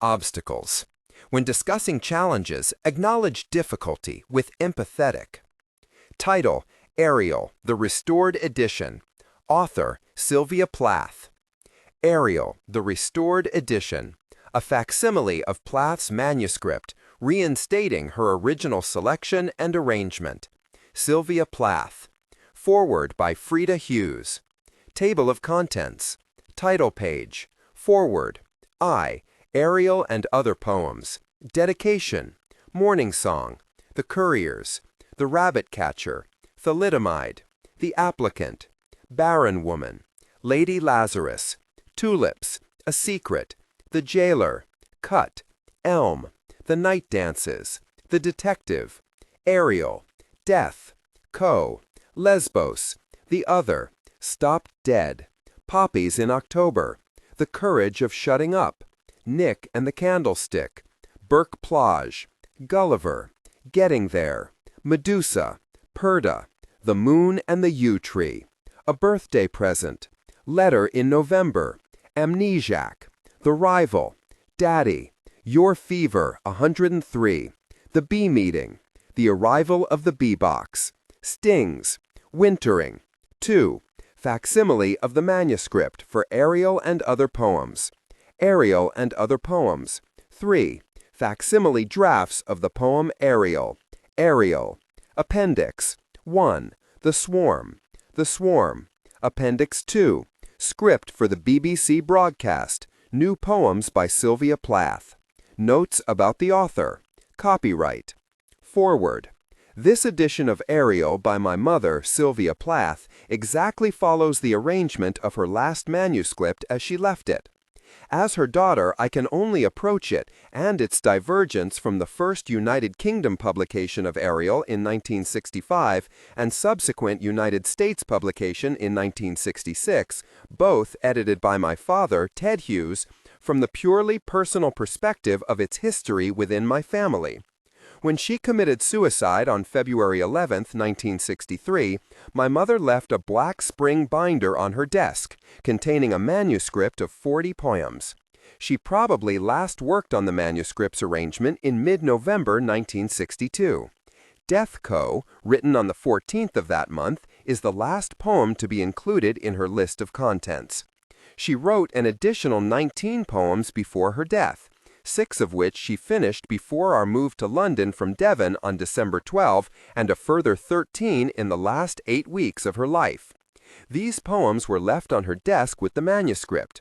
obstacles. When discussing challenges, acknowledge difficulty with empathetic. Title: Ariel, the Restored Edition. Author: Sylvia Plath. Ariel, the Restored Edition. A facsimile of Plath's manuscript, reinstating her original selection and arrangement. Sylvia Plath. Foreword by Frida Hughes. Table of Contents. Title page. Foreword. Ariel and Other Poems. Dedication. Morning Song. The Couriers. The Rabbit Catcher. Thalidomide. The Applicant. Barren Woman. Lady Lazarus. Tulips. A Secret. The Jailer. Cut. Elm. The Night Dances. The Detective. Ariel. Death. Lesbos. The Other. Stopped Dead. Poppies in October. The Courage of Shutting Up. Nick and the Candlestick. Burke Plage. Gulliver. Getting There. Medusa. Perda. The Moon and the Yew Tree. A Birthday Present. Letter in November. Amnesiac. The Rival. Daddy. Your Fever 103. The Bee Meeting. The Arrival of the Bee Box. Stings. Wintering. 2. Facsimile of the manuscript for Ariel and Other Poems. Ariel and Other Poems. 3. Facsimile drafts of the poem Ariel. Ariel. Appendix. 1. The Swarm. The Swarm. Appendix 2. Script for the BBC broadcast. New poems by Sylvia Plath. Notes about the author. Copyright. Foreword. This edition of Ariel by my mother, Sylvia Plath, exactly follows the arrangement of her last manuscript as she left it. As her daughter, I can only approach it and its divergence from the first United Kingdom publication of Ariel in 1965 and subsequent United States publication in 1966, both edited by my father, Ted Hughes, from the purely personal perspective of its history within my family. When she committed suicide on February 11, 1963, my mother left a black spring binder on her desk, containing a manuscript of 40 poems. She probably last worked on the manuscript's arrangement in mid-November 1962. Death Co., written on the 14th of that month, is the last poem to be included in her list of contents. She wrote an additional 19 poems before her death, 6 of which she finished before our move to London from Devon on December 12, and a further 13 in the last 8 weeks of her life. These poems were left on her desk with the manuscript.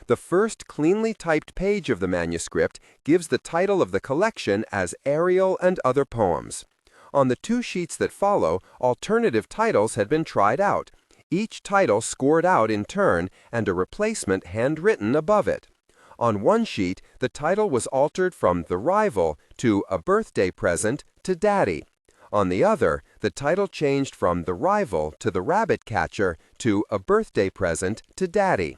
The first cleanly typed page of the manuscript gives the title of the collection as Ariel and Other Poems. On the 2 sheets that follow, alternative titles had been tried out, each title scored out in turn and a replacement handwritten above it. On one sheet, the title was altered from The Rival to A Birthday Present to Daddy. On the other, the title changed from The Rival to The Rabbit Catcher to A Birthday Present to Daddy.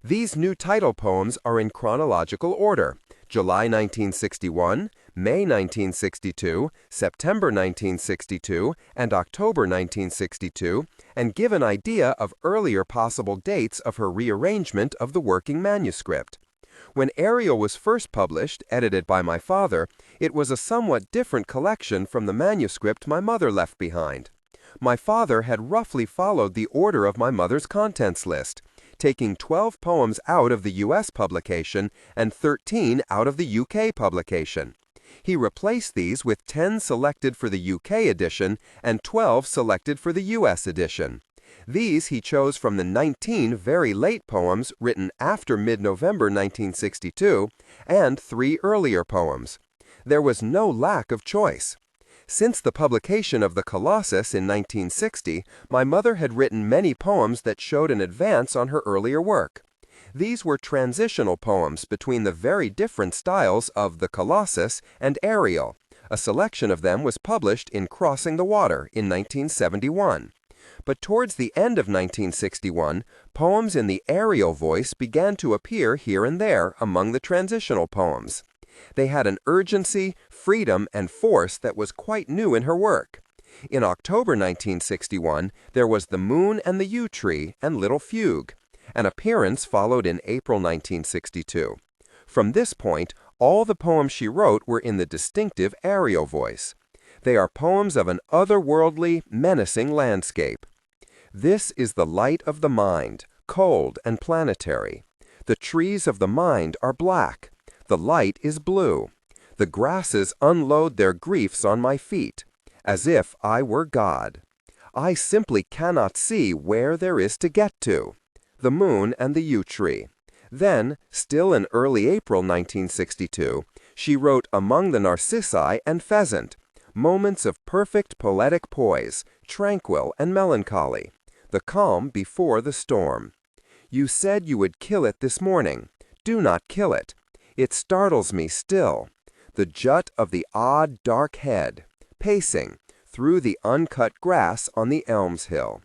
These new title poems are in chronological order: July 1961, May 1962, September 1962, and October 1962, and give an idea of earlier possible dates of her rearrangement of the working manuscript. When Ariel was first published, edited by my father, it was a somewhat different collection from the manuscript my mother left behind. My father had roughly followed the order of my mother's contents list, taking 12 poems out of the U.S. publication and 13 out of the U.K. publication. He replaced these with 10 selected for the U.K. edition and 12 selected for the U.S. edition. These he chose from the 19 very late poems written after mid-November 1962 and 3 earlier poems. There was no lack of choice. Since the publication of The Colossus in 1960, my mother had written many poems that showed an advance on her earlier work. These were transitional poems between the very different styles of The Colossus and Ariel. A selection of them was published in Crossing the Water in 1971. But towards the end of 1961, poems in the Ariel voice began to appear here and there among the transitional poems. They had an urgency, freedom, and force that was quite new in her work. In October 1961, there was The Moon and the Yew Tree and Little Fugue. An appearance followed in April 1962. From this point, All the poems she wrote were in the distinctive Ariel voice. They are poems of an otherworldly, menacing landscape. This is the light of the mind, cold and planetary. The trees of the mind are black. The light is blue. The grasses unload their griefs on my feet, as if I were God. I simply cannot see where there is to get to. The moon and the yew tree. Then, still in early April 1962, she wrote Among the Narcissi and Pheasant, moments of perfect poetic poise, tranquil and melancholy, the calm before the storm. You said you would kill it this morning. Do not kill it. It startles me still. The jut of the odd dark head, pacing through the uncut grass on the Elms Hill.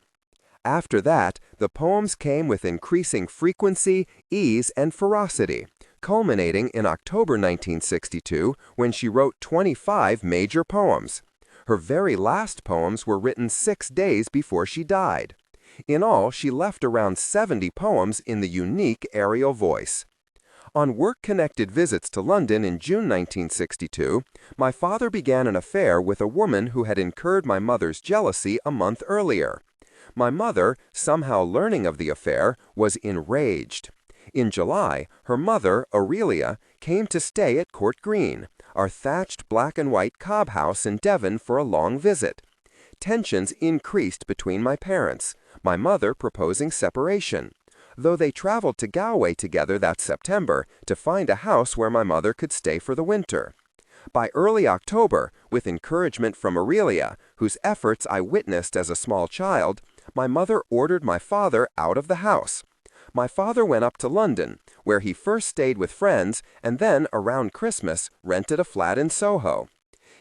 After that, the poems came with increasing frequency, ease, and ferocity, culminating in October 1962 when she wrote 25 major poems. Her very last poems were written 6 days before she died. In all, she left around 70 poems in the unique Ariel voice. On work-connected visits to London in June 1962, my father began an affair with a woman who had incurred my mother's jealousy a month earlier. My mother, somehow learning of the affair, was enraged. In July, her mother, Aurelia, came to stay at Court Green, our thatched black and white cob house in Devon, for a long visit. Tensions increased between my parents, my mother proposing separation, though they traveled to Galway together that September to find a house where my mother could stay for the winter. By early October, with encouragement from Aurelia, whose efforts I witnessed as a small child, my mother ordered my father out of the house. My father went up to London, where he first stayed with friends and then, around Christmas, rented a flat in Soho.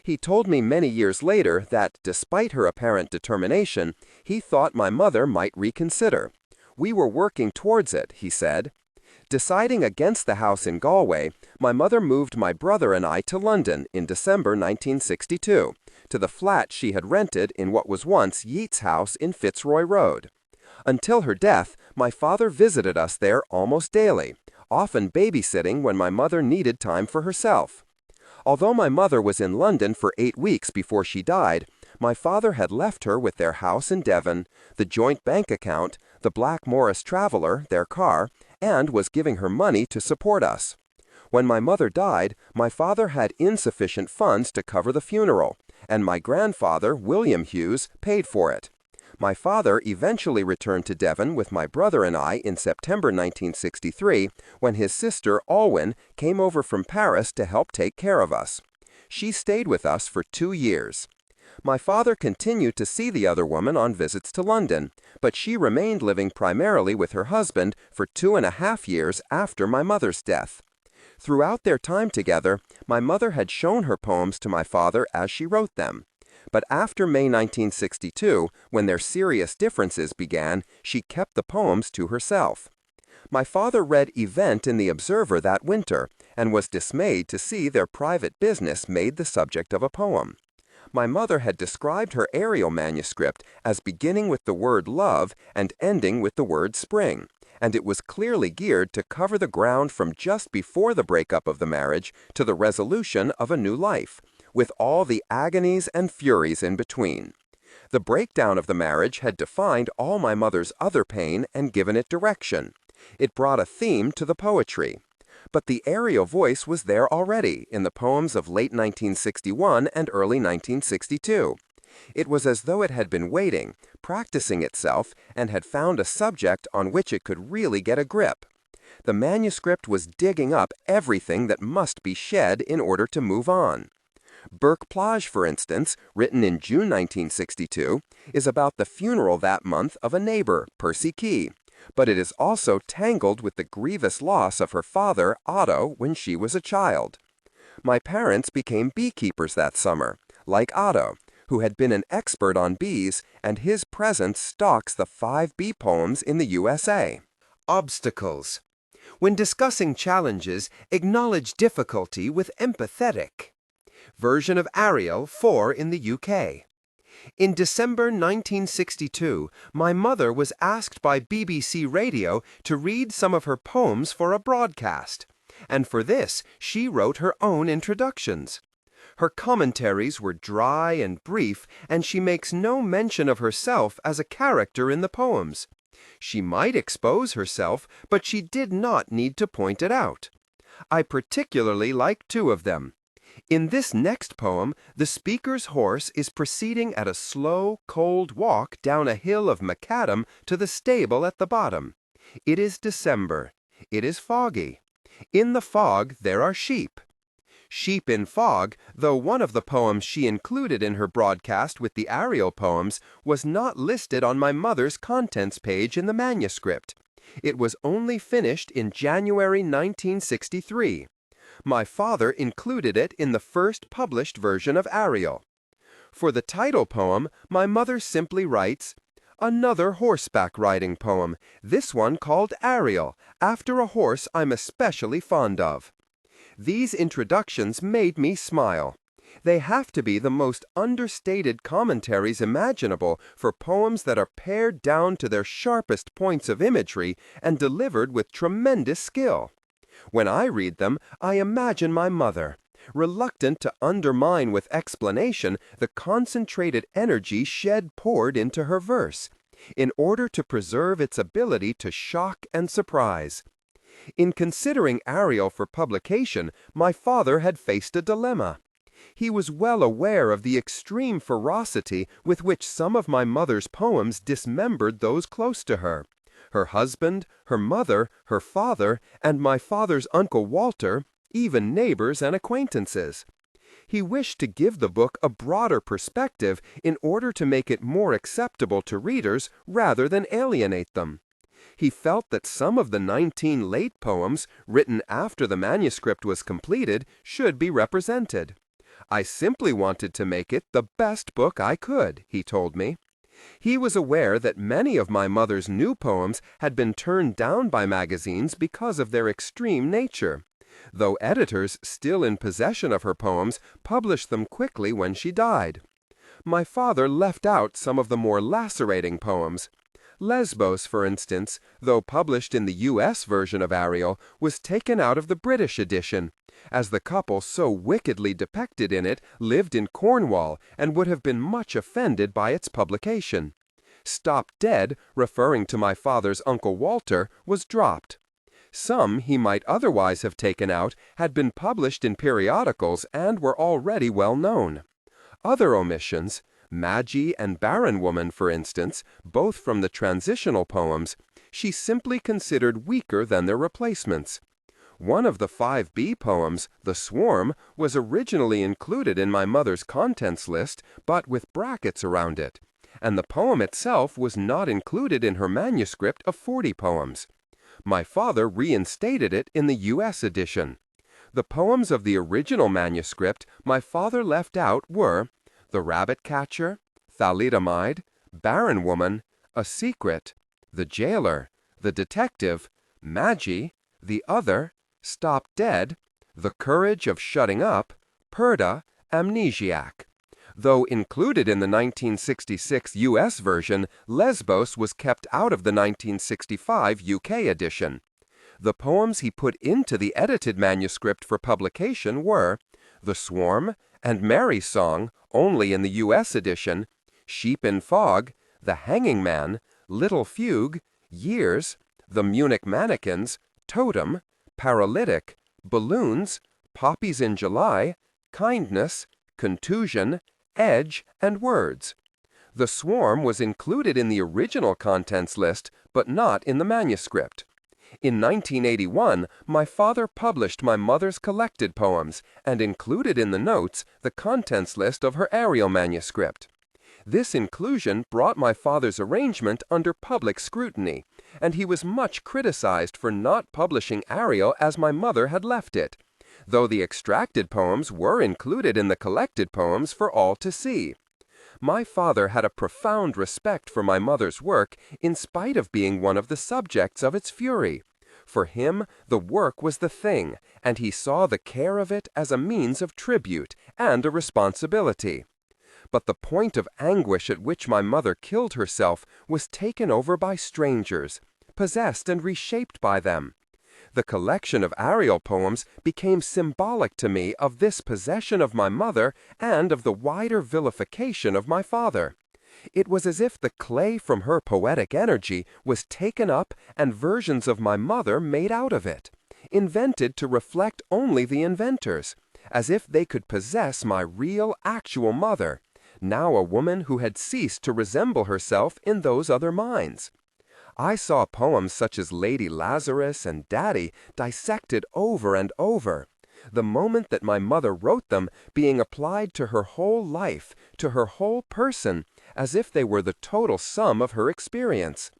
He told me many years later that, despite her apparent determination, he thought my mother might reconsider. We were working towards it, he said. Deciding against the house in Galway, my mother moved my brother and I to London in December 1962, to the flat she had rented in what was once Yeats' house in Fitzroy Road. Until her death, my father visited us there almost daily, often babysitting when my mother needed time for herself. Although my mother was in London for 8 weeks before she died, my father had left her with their house in Devon, the joint bank account, the black Morris Traveller, their car, and was giving her money to support us. When my mother died, my father had insufficient funds to cover the funeral, and my grandfather, William Hughes, paid for it. My father eventually returned to Devon with my brother and I in September 1963, when his sister, Alwyn, came over from Paris to help take care of us. She stayed with us for 2 years. My father continued to see the other woman on visits to London, but she remained living primarily with her husband for 2.5 years after my mother's death. Throughout their time together, my mother had shown her poems to my father as she wrote them. But after May 1962, when their serious differences began, she kept the poems to herself. My father read Event in the Observer that winter, and was dismayed to see their private business made the subject of a poem. My mother had described her Ariel manuscript as beginning with the word love and ending with the word spring, and it was clearly geared to cover the ground from just before the breakup of the marriage to the resolution of a new life, with all the agonies and furies in between. The breakdown of the marriage had defined all my mother's other pain and given it direction. It brought a theme to the poetry. But the Ariel voice was there already in the poems of late 1961 and early 1962. It was as though it had been waiting, practicing itself, and had found a subject on which it could really get a grip. The manuscript was digging up everything that must be shed in order to move on. Burke Plage, for instance, written in June 1962, is about the funeral that month of a neighbor, Percy Key, but it is also tangled with the grievous loss of her father, Otto, when she was a child. My parents became beekeepers that summer, like Otto, who had been an expert on bees, and his presence stalks the 5 bee poems in the USA. Obstacles. When discussing challenges, acknowledge difficulty with empathetic. Version of Ariel 4 in the UK. In December 1962, my mother was asked by BBC Radio to read some of her poems for a broadcast. and for this she wrote her own introductions. Her commentaries were dry and brief, and she makes no mention of herself as a character in the poems. She might expose herself, but she did not need to point it out. I particularly like two of them. In this next poem, the speaker's horse is proceeding at a slow, cold walk down a hill of macadam to the stable at the bottom. It is December. It is foggy. In the fog there are sheep. Sheep in Fog, though one of the poems she included in her broadcast with the Ariel poems, was not listed on my mother's contents page in the manuscript. It was only finished in January 1963. My father included it in the first published version of Ariel. For the title poem, my mother simply writes, "Another horseback riding poem, this one called Ariel, after a horse I'm especially fond of." These introductions made me smile. They have to be the most understated commentaries imaginable for poems that are pared down to their sharpest points of imagery and delivered with tremendous skill. When I read them, I imagine my mother, reluctant to undermine with explanation the concentrated energy poured into her verse, in order to preserve its ability to shock and surprise. In considering Ariel for publication, my father had faced a dilemma. He was well aware of the extreme ferocity with which some of my mother's poems dismembered those close to her. Her husband, her mother, her father, and my father's Uncle Walter, even neighbors and acquaintances. He wished to give the book a broader perspective in order to make it more acceptable to readers rather than alienate them. He felt that some of the 19 late poems, written after the manuscript was completed, should be represented. I simply wanted to make it the best book I could, he told me. He was aware that many of my mother's new poems had been turned down by magazines because of their extreme nature, though editors still in possession of her poems published them quickly when she died. My father left out some of the more lacerating poems. Lesbos, for instance, though published in the U.S. version of Ariel, was taken out of the British edition, as the couple so wickedly depicted in it lived in Cornwall and would have been much offended by its publication. Stop Dead, referring to my father's Uncle Walter, was dropped. Some he might otherwise have taken out had been published in periodicals and were already well known. Other omissions, Magi and Barren Woman, for instance, both from the transitional poems, she simply considered weaker than their replacements. One of the 5B poems, The Swarm, was originally included in my mother's contents list, but with brackets around it, and the poem itself was not included in her manuscript of 40 poems. My father reinstated it in the U.S. edition. The poems of the original manuscript my father left out were The Rabbit Catcher, Thalidomide, Barren Woman, A Secret, The Jailer, The Detective, Magi, The Other, Stop Dead, The Courage of Shutting Up, Purda, Amnesiac. Though included in the 1966 U.S. version, Lesbos was kept out of the 1965 U.K. edition. The poems he put into the edited manuscript for publication were The Swarm and Mary Song, only in the U.S. edition, Sheep in Fog, The Hanging Man, Little Fugue, Years, The Munich Mannequins, Totem, Paralytic, Balloons, Poppies in July, Kindness, Contusion, Edge, and Words. The Swarm was included in the original contents list, but not in the manuscript. In 1981, my father published my mother's collected poems and included in the notes the contents list of her Ariel manuscript. This inclusion brought my father's arrangement under public scrutiny, and he was much criticized for not publishing Ariel as my mother had left it, though the extracted poems were included in the collected poems for all to see. My father had a profound respect for my mother's work in spite of being one of the subjects of its fury. For him, the work was the thing, and he saw the care of it as a means of tribute and a responsibility. But the point of anguish at which my mother killed herself was taken over by strangers, possessed and reshaped by them. The collection of Ariel poems became symbolic to me of this possession of my mother and of the wider vilification of my father. It was as if the clay from her poetic energy was taken up and versions of my mother made out of it, invented to reflect only the inventors, as if they could possess my real, actual mother, now a woman who had ceased to resemble herself in those other minds. I saw poems such as Lady Lazarus and Daddy dissected over and over, the moment that my mother wrote them being applied to her whole life, to her whole person, as if they were the total sum of her experience.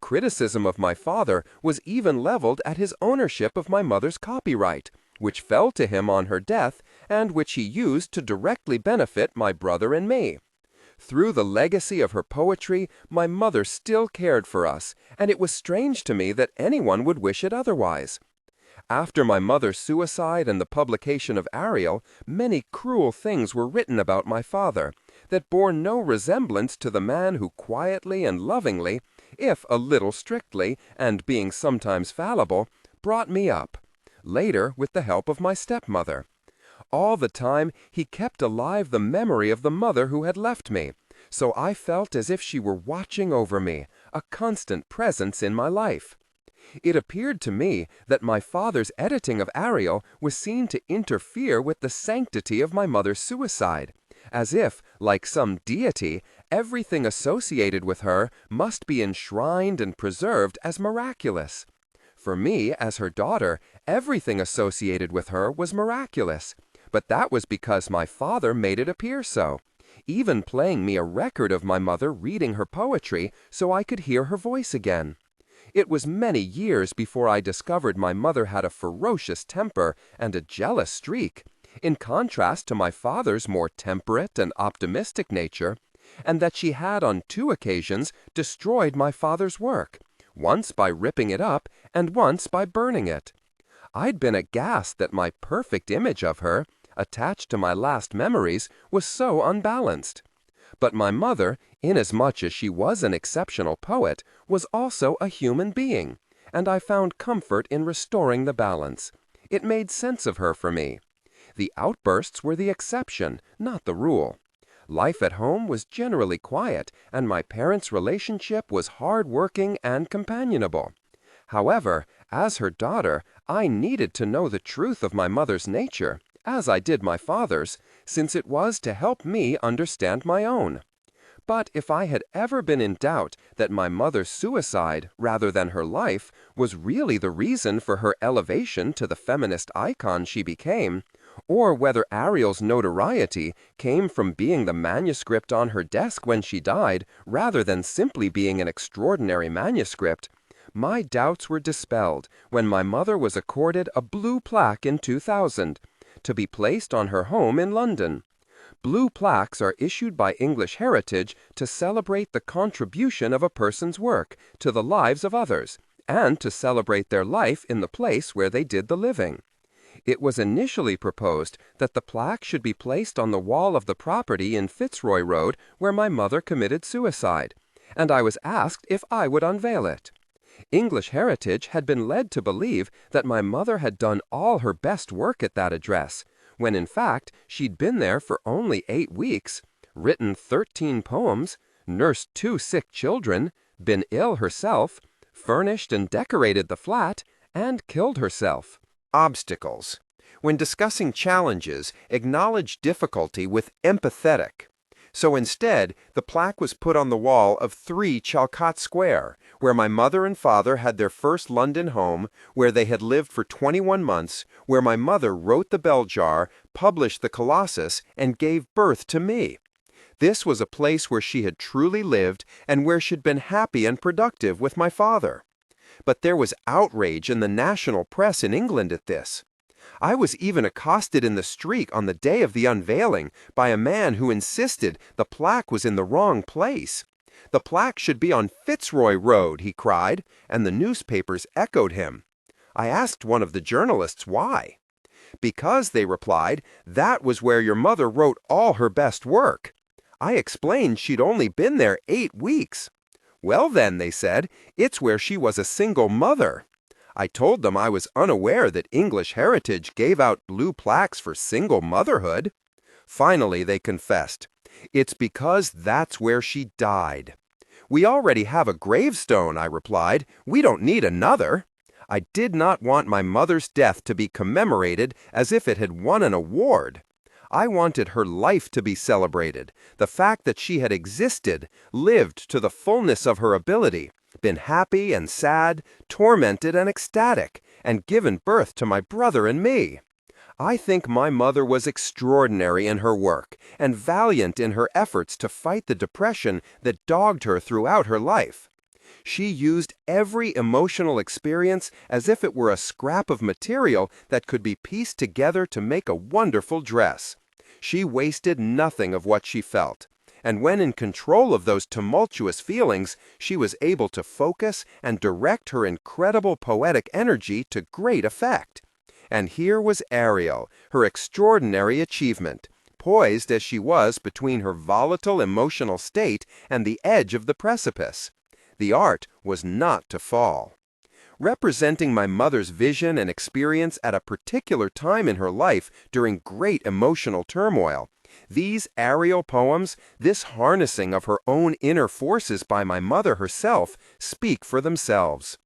Criticism of my father was even leveled at his ownership of my mother's copyright, which fell to him on her death and which he used to directly benefit my brother and me. Through the legacy of her poetry, my mother still cared for us, and it was strange to me that anyone would wish it otherwise. After my mother's suicide and the publication of Ariel, many cruel things were written about my father that bore no resemblance to the man who quietly and lovingly, if a little strictly, and being sometimes fallible, brought me up, later with the help of my stepmother. All the time he kept alive the memory of the mother who had left me, so I felt as if she were watching over me, a constant presence in my life. It appeared to me that my father's editing of Ariel was seen to interfere with the sanctity of my mother's suicide, as if, like some deity, everything associated with her must be enshrined and preserved as miraculous. For me, as her daughter, everything associated with her was miraculous, but that was because my father made it appear so, even playing me a record of my mother reading her poetry so I could hear her voice again. It was many years before I discovered my mother had a ferocious temper and a jealous streak, in contrast to my father's more temperate and optimistic nature, and that she had on 2 occasions destroyed my father's work, once by ripping it up and once by burning it. I'd been aghast that my perfect image of her, attached to my last memories, was so unbalanced. But my mother, inasmuch as she was an exceptional poet, was also a human being, and I found comfort in restoring the balance. It made sense of her for me. The outbursts were the exception, not the rule. Life at home was generally quiet, and my parents' relationship was hard-working and companionable. However, as her daughter, I needed to know the truth of my mother's nature, as I did my father's, since it was to help me understand my own. But if I had ever been in doubt that my mother's suicide, rather than her life, was really the reason for her elevation to the feminist icon she became, or whether Ariel's notoriety came from being the manuscript on her desk when she died, rather than simply being an extraordinary manuscript, my doubts were dispelled when my mother was accorded a blue plaque in 2000, to be placed on her home in London. Blue plaques are issued by English Heritage to celebrate the contribution of a person's work to the lives of others, and to celebrate their life in the place where they did the living. It was initially proposed that the plaque should be placed on the wall of the property in Fitzroy Road where my mother committed suicide, and I was asked if I would unveil it. English Heritage had been led to believe that my mother had done all her best work at that address, when in fact she'd been there for only 8 weeks, written 13 poems, nursed 2 sick children, been ill herself, furnished and decorated the flat, and killed herself. Obstacles. When discussing challenges, acknowledge difficulty with empathetic. So instead, the plaque was put on the wall of 3 Chalcot Square, where my mother and father had their first London home, where they had lived for 21 months, where my mother wrote the Bell Jar, published the Colossus, and gave birth to me. This was a place where she had truly lived and where she'd been happy and productive with my father. But there was outrage in the national press in England at this. I was even accosted in the street on the day of the unveiling by a man who insisted the plaque was in the wrong place. The plaque should be on Fitzroy Road, he cried, and the newspapers echoed him. I asked one of the journalists why. Because, they replied, that was where your mother wrote all her best work. I explained she'd only been there 8 weeks. Well then, they said, it's where she was a single mother. I told them I was unaware that English Heritage gave out blue plaques for single motherhood. Finally, they confessed. It's because that's where she died. We already have a gravestone, I replied. We don't need another. I did not want my mother's death to be commemorated as if it had won an award. I wanted her life to be celebrated, the fact that she had existed, lived to the fullness of her ability, been happy and sad, tormented and ecstatic, and given birth to my brother and me. I think my mother was extraordinary in her work and valiant in her efforts to fight the depression that dogged her throughout her life. She used every emotional experience as if it were a scrap of material that could be pieced together to make a wonderful dress. She wasted nothing of what she felt, and when in control of those tumultuous feelings, she was able to focus and direct her incredible poetic energy to great effect. And here was Ariel, her extraordinary achievement, poised as she was between her volatile emotional state and the edge of the precipice. The art was not to fall. Representing my mother's vision and experience at a particular time in her life during great emotional turmoil, these Ariel poems, this harnessing of her own inner forces by my mother herself, speak for themselves.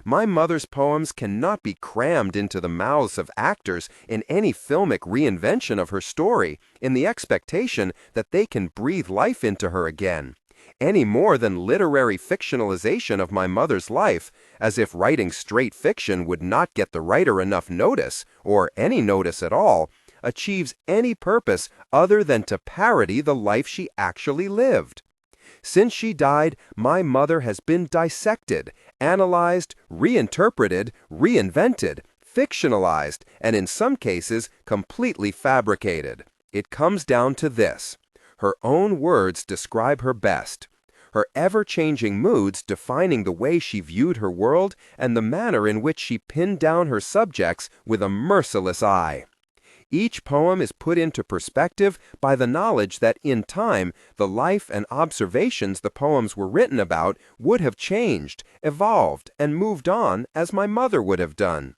My mother's poems cannot be crammed into the mouths of actors in any filmic reinvention of her story in the expectation that they can breathe life into her again, any more than literary fictionalization of my mother's life, as if writing straight fiction would not get the writer enough notice, or any notice at all, achieves any purpose other than to parody the life she actually lived. Since she died, my mother has been dissected, analyzed, reinterpreted, reinvented, fictionalized, and in some cases completely fabricated. It comes down to this. Her own words describe her best. Her ever-changing moods defining the way she viewed her world and the manner in which she pinned down her subjects with a merciless eye. Each poem is put into perspective by the knowledge that in time, the life and observations the poems were written about would have changed, evolved, and moved on as my mother would have done.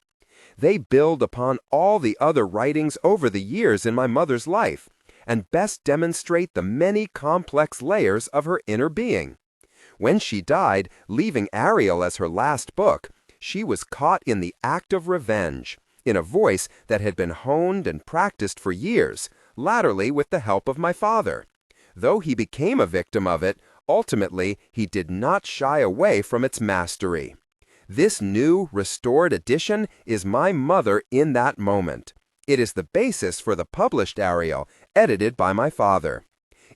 They build upon all the other writings over the years in my mother's life, and best demonstrate the many complex layers of her inner being. When she died, leaving Ariel as her last book, she was caught in the act of revenge, in a voice that had been honed and practiced for years, latterly with the help of my father. Though he became a victim of it, ultimately he did not shy away from its mastery. This new, restored edition is my mother in that moment. It is the basis for the published Ariel, edited by my father.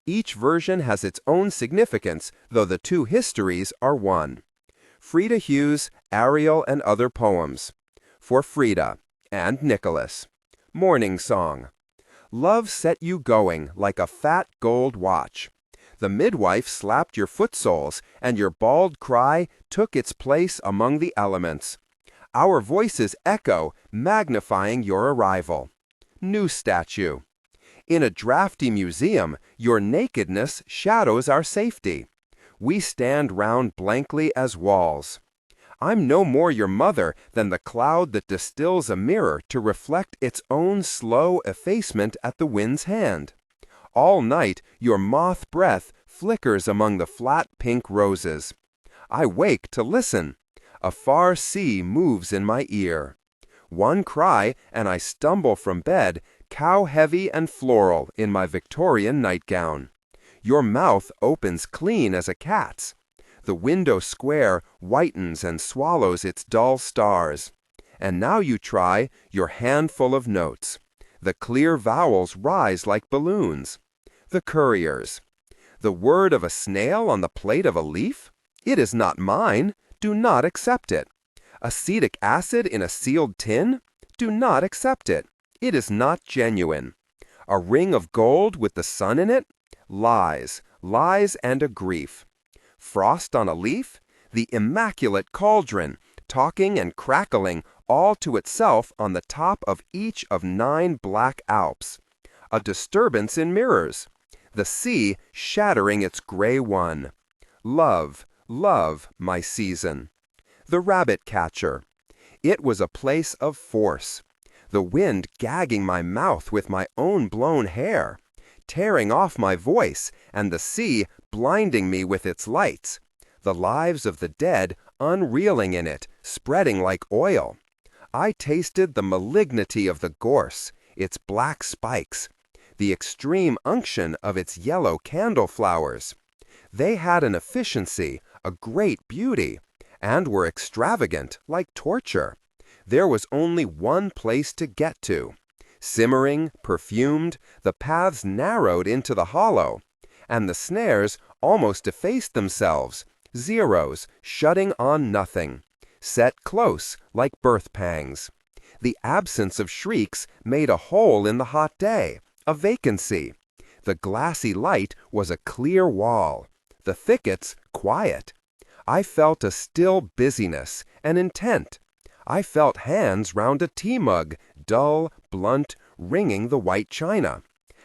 Each version has its own significance, though the two histories are one. Frida Hughes, Ariel and Other Poems. For Frida and Nicholas. Morning Song. Love set you going like a fat gold watch. The midwife slapped your foot soles, and your bald cry took its place among the elements. Our voices echo, magnifying your arrival. New statue. In a drafty museum, your nakedness shadows our safety. We stand round blankly as walls. I'm no more your mother than the cloud that distills a mirror to reflect its own slow effacement at the wind's hand. All night, your moth breath flickers among the flat pink roses. I wake to listen. A far sea moves in my ear. One cry, and I stumble from bed, cow-heavy and floral in my Victorian nightgown. Your mouth opens clean as a cat's. The window square whitens and swallows its dull stars. And now you try your handful of notes. The clear vowels rise like balloons. The couriers. The word of a snail on the plate of a leaf? It is not mine. Do not accept it. Acetic acid in a sealed tin? Do not accept it. It is not genuine. A ring of gold with the sun in it? Lies, lies and a grief. Frost on a leaf? The immaculate cauldron, talking and crackling all to itself on the top of each of 9 black Alps. A disturbance in mirrors. The sea shattering its gray one. Love, love, my season. The rabbit catcher. It was a place of force. The wind gagging my mouth with my own blown hair, tearing off my voice, and the sea blinding me with its lights. The lives of the dead unreeling in it, spreading like oil. I tasted the malignity of the gorse, its black spikes, the extreme unction of its yellow candle flowers. They had an efficiency, a great beauty, and were extravagant like torture. There was only one place to get to. Simmering, perfumed, the paths narrowed into the hollow, and the snares almost effaced themselves, zeros shutting on nothing, set close like birth pangs. The absence of shrieks made a hole in the hot day, a vacancy. The glassy light was a clear wall, the thickets quiet. I felt a still busyness, an intent. I felt hands round a tea mug, dull, blunt, ringing the white china.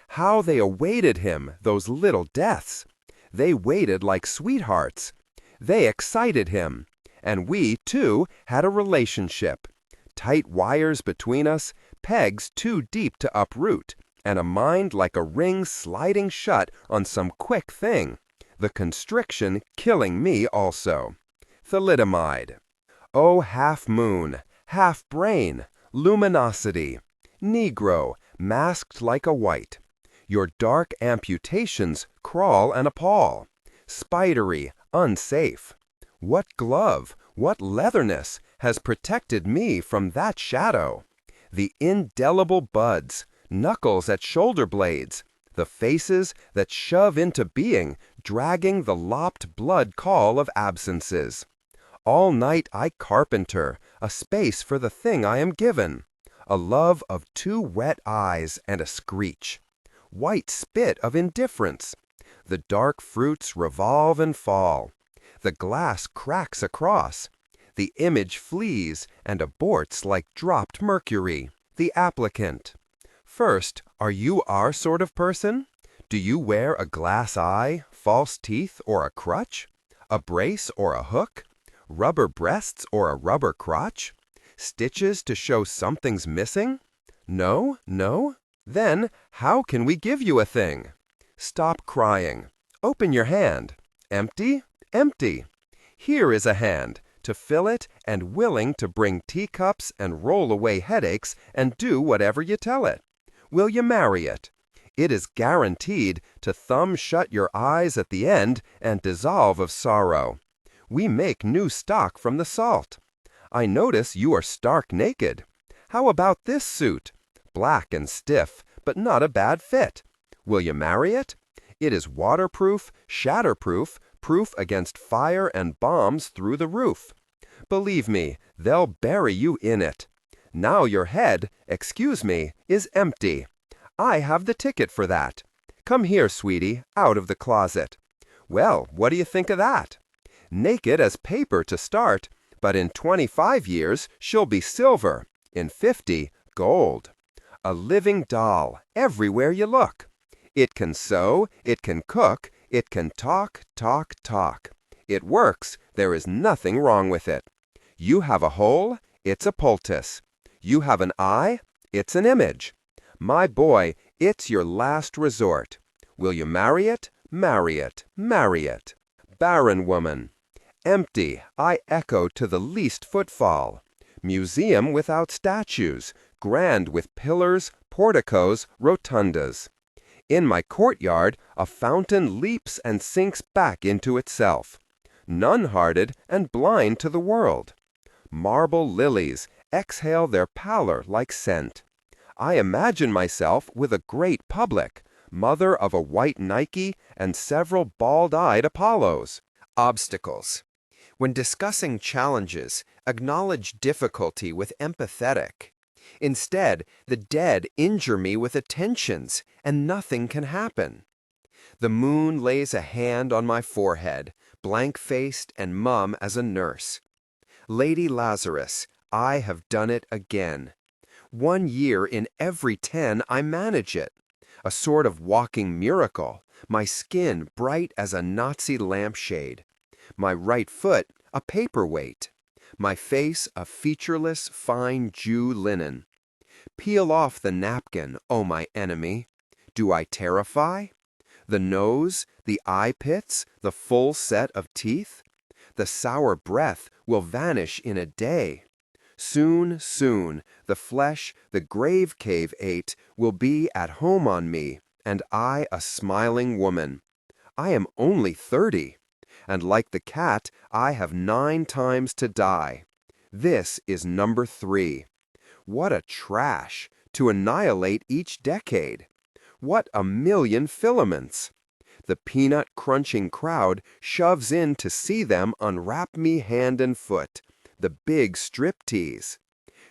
How they awaited him, those little deaths! They waited like sweethearts. They excited him. And we, too, had a relationship. Tight wires between us, pegs too deep to uproot, and a mind like a ring sliding shut on some quick thing, the constriction killing me also. Thalidomide. O half-moon, half-brain, luminosity, Negro, masked like a white. Your dark amputations crawl and appall, spidery, unsafe. What glove, what leatherness has protected me from that shadow? The indelible buds, knuckles at shoulder blades, the faces that shove into being, dragging the lopped blood call of absences. All night I carpenter a space for the thing I am given, a love of two wet eyes and a screech, white spit of indifference. The dark fruits revolve and fall. The glass cracks across. The image flees and aborts like dropped mercury. The applicant. First, are you our sort of person? Do you wear a glass eye, false teeth, or a crutch? A brace or a hook? Rubber breasts or a rubber crotch? Stitches to show something's missing? No, no? Then how can we give you a thing? Stop crying. Open your hand. Empty? Empty. Here is a hand, to fill it and willing to bring teacups and roll away headaches and do whatever you tell it. Will you marry it? It is guaranteed to thumb shut your eyes at the end and dissolve of sorrow. We make new stock from the salt. I notice you are stark naked. How about this suit? Black and stiff, but not a bad fit. Will you marry it? It is waterproof, shatterproof, proof against fire and bombs through the roof. Believe me, they'll bury you in it. Now your head, excuse me, is empty. I have the ticket for that. Come here, sweetie, out of the closet. Well, what do you think of that? Naked as paper to start, but in 25 years she'll be silver, in 50, gold. A living doll, everywhere you look. It can sew, it can cook, it can talk, talk, talk. It works, there is nothing wrong with it. You have a hole, it's a poultice. You have an eye, it's an image. My boy, it's your last resort. Will you marry it? Marry it, marry it. Barren woman. Empty, I echo to the least footfall. Museum without statues, grand with pillars, porticos, rotundas. In my courtyard, a fountain leaps and sinks back into itself. Nun-hearted and blind to the world. Marble lilies exhale their pallor like scent. I imagine myself with a great public, mother of a white Nike and several bald-eyed Apollos. Obstacles. When discussing challenges, acknowledge difficulty with empathetic. Instead, the dead injure me with attentions, and nothing can happen. The moon lays a hand on my forehead, blank-faced and mum as a nurse. Lady Lazarus, I have done it again. 1 year in every 10 I manage it. A sort of walking miracle, my skin bright as a Nazi lampshade. My right foot a paperweight. My face a featureless, fine Jew linen. Peel off the napkin, O my enemy. Do I terrify? The nose, the eye pits, the full set of teeth? The sour breath will vanish in a day. Soon, soon, the flesh the grave cave ate will be at home on me, and I a smiling woman. I am only 30, and like the cat, I have 9 times to die. This is number 3. What a trash, to annihilate each decade. What a million filaments. The peanut-crunching crowd shoves in to see them unwrap me hand and foot, the big striptease.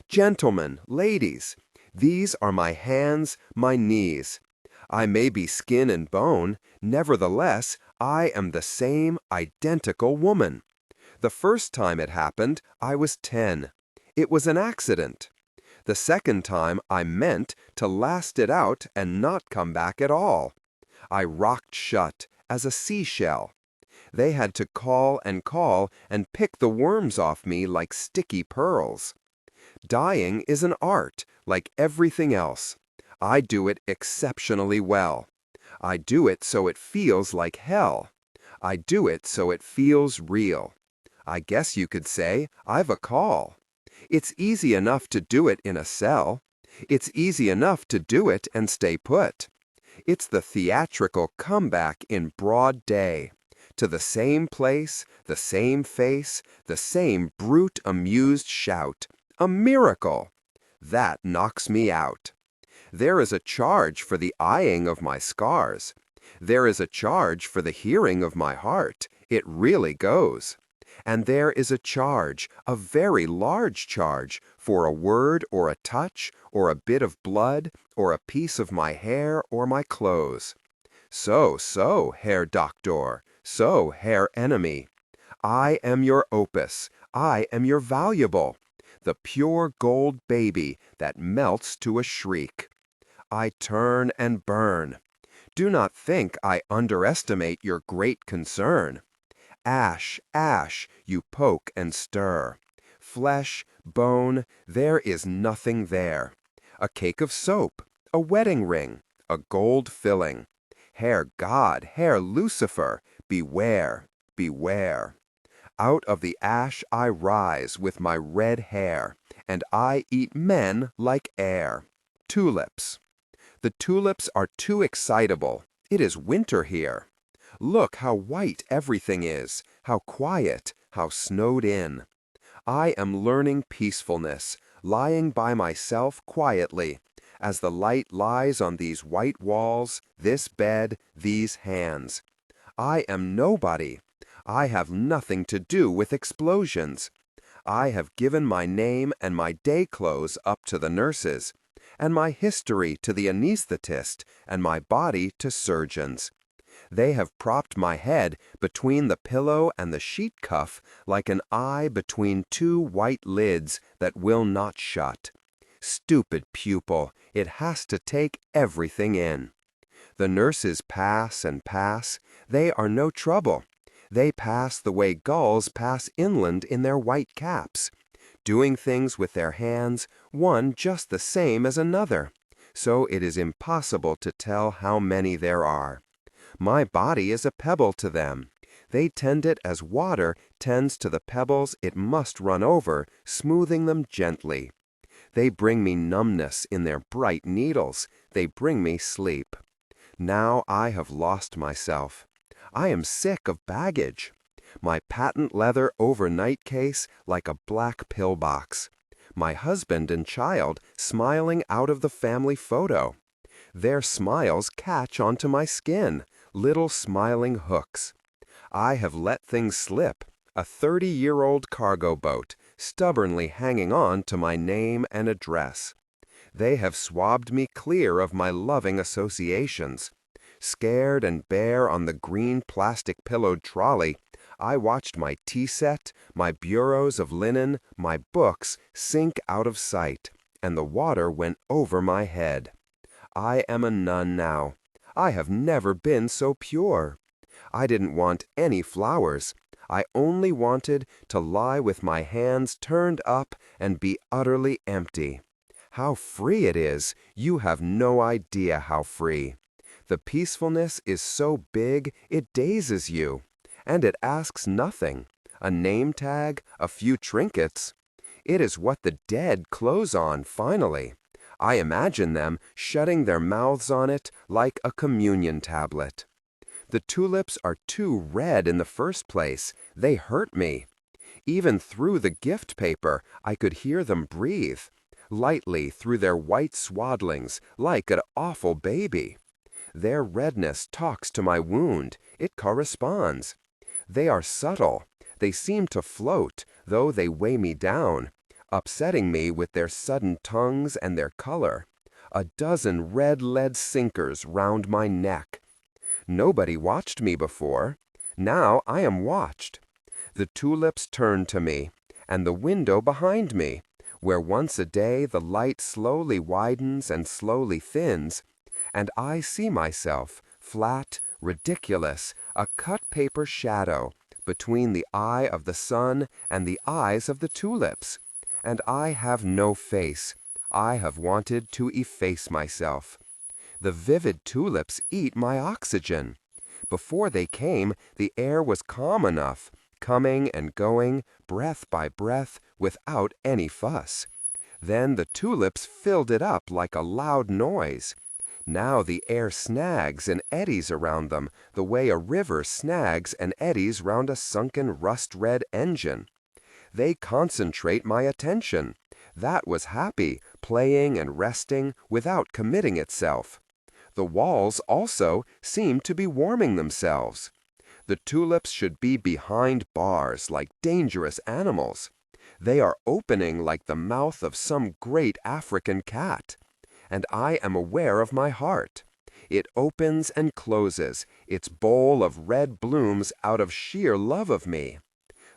Gentlemen, ladies, these are my hands, my knees. I may be skin and bone, nevertheless, I am the same identical woman. The first time it happened, I was 10. It was an accident. The second time I meant to last it out and not come back at all. I rocked shut as a seashell. They had to call and pick the worms off me like sticky pearls. Dying is an art, like everything else. I do it exceptionally well. I do it so it feels like hell. I do it so it feels real. I guess you could say I've a call. It's easy enough to do it in a cell. It's easy enough to do it and stay put. It's the theatrical comeback in broad day. To the same place, the same face, the same brute amused shout. A miracle! That knocks me out. There is a charge for the eyeing of my scars. There is a charge for the hearing of my heart. It really goes. And there is a charge, a very large charge, for a word or a touch or a bit of blood or a piece of my hair or my clothes. So, Herr Doctor, so, Herr Enemy. I am your opus. I am your valuable. The pure gold baby that melts to a shriek. I turn and burn. Do not think I underestimate your great concern. Ash, ash, you poke and stir. Flesh, bone, there is nothing there. A cake of soap, a wedding ring, a gold filling. Herr God, Herr Lucifer, beware, beware. Out of the ash I rise with my red hair, and I eat men like air. Tulips. The tulips are too excitable. It is winter here. Look how white everything is, how quiet, how snowed in. I am learning peacefulness, lying by myself quietly, as the light lies on these white walls, this bed, these hands. I am nobody. I have nothing to do with explosions. I have given my name and my day clothes up to the nurses, and my history to the anesthetist, and my body to surgeons. They have propped my head between the pillow and the sheet cuff like an eye between 2 white lids that will not shut. Stupid pupil, it has to take everything in. The nurses pass and pass. They are no trouble. They pass the way gulls pass inland in their white caps, doing things with their hands, one just the same as another, so it is impossible to tell how many there are. My body is a pebble to them. They tend it as water tends to the pebbles it must run over, smoothing them gently. They bring me numbness in their bright needles. They bring me sleep. Now I have lost myself. I am sick of baggage. My patent leather overnight case like a black pillbox. My husband and child smiling out of the family photo. Their smiles catch onto my skin, little smiling hooks. I have let things slip, a 30-year-old cargo boat, stubbornly hanging on to my name and address. They have swabbed me clear of my loving associations. Scared and bare on the green plastic-pillowed trolley, I watched my tea set, my bureaus of linen, my books sink out of sight, and the water went over my head. I am a nun now. I have never been so pure. I didn't want any flowers. I only wanted to lie with my hands turned up and be utterly empty. How free it is! You have no idea how free. The peacefulness is so big it dazes you. And it asks nothing. A name tag, a few trinkets. It is what the dead close on, finally. I imagine them shutting their mouths on it like a communion tablet. The tulips are too red in the first place. They hurt me. Even through the gift paper, I could hear them breathe, lightly through their white swaddlings, like an awful baby. Their redness talks to my wound. It corresponds. They are subtle. They seem to float, though they weigh me down, upsetting me with their sudden tongues and their color. A dozen red lead sinkers round my neck. Nobody watched me before. Now I am watched. The tulips turn to me, and the window behind me, where once a day the light slowly widens and slowly thins, and I see myself, flat, ridiculous, a cut-paper shadow, between the eye of the sun and the eyes of the tulips. And I have no face. I have wanted to efface myself. The vivid tulips eat my oxygen. Before they came, the air was calm enough, coming and going, breath by breath, without any fuss. Then the tulips filled it up like a loud noise. Now the air snags and eddies around them, the way a river snags and eddies round a sunken rust-red engine. They concentrate my attention. That was happy, playing and resting without committing itself. The walls also seem to be warming themselves. The tulips should be behind bars like dangerous animals. They are opening like the mouth of some great African cat. And I am aware of my heart. It opens and closes, its bowl of red blooms out of sheer love of me.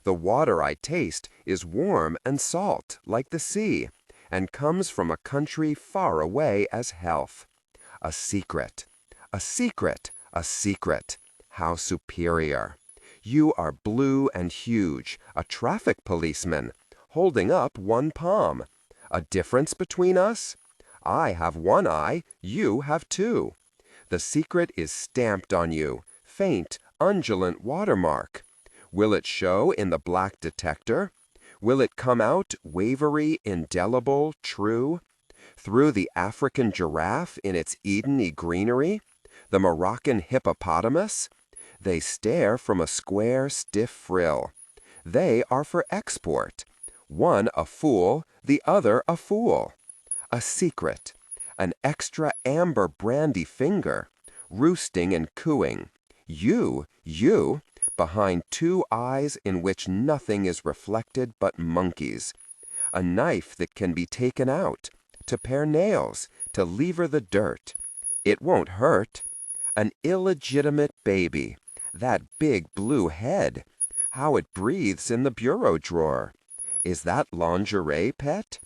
The water I taste is warm and salt, like the sea, and comes from a country far away as health. A secret, a secret, a secret. How superior. You are blue and huge, a traffic policeman, holding up one palm. A difference between us? I have one eye, you have two. The secret is stamped on you, faint, undulant watermark. Will it show in the black detector? Will it come out wavery, indelible, true? Through the African giraffe in its Edeny greenery? The Moroccan hippopotamus? They stare from a square, stiff frill. They are for export. One a fool, the other a fool. A secret. An extra amber brandy finger, roosting and cooing. You, behind two eyes in which nothing is reflected but monkeys. A knife that can be taken out, to pare nails, to lever the dirt. It won't hurt. An illegitimate baby. That big blue head. How it breathes in the bureau drawer. Is that lingerie, pet?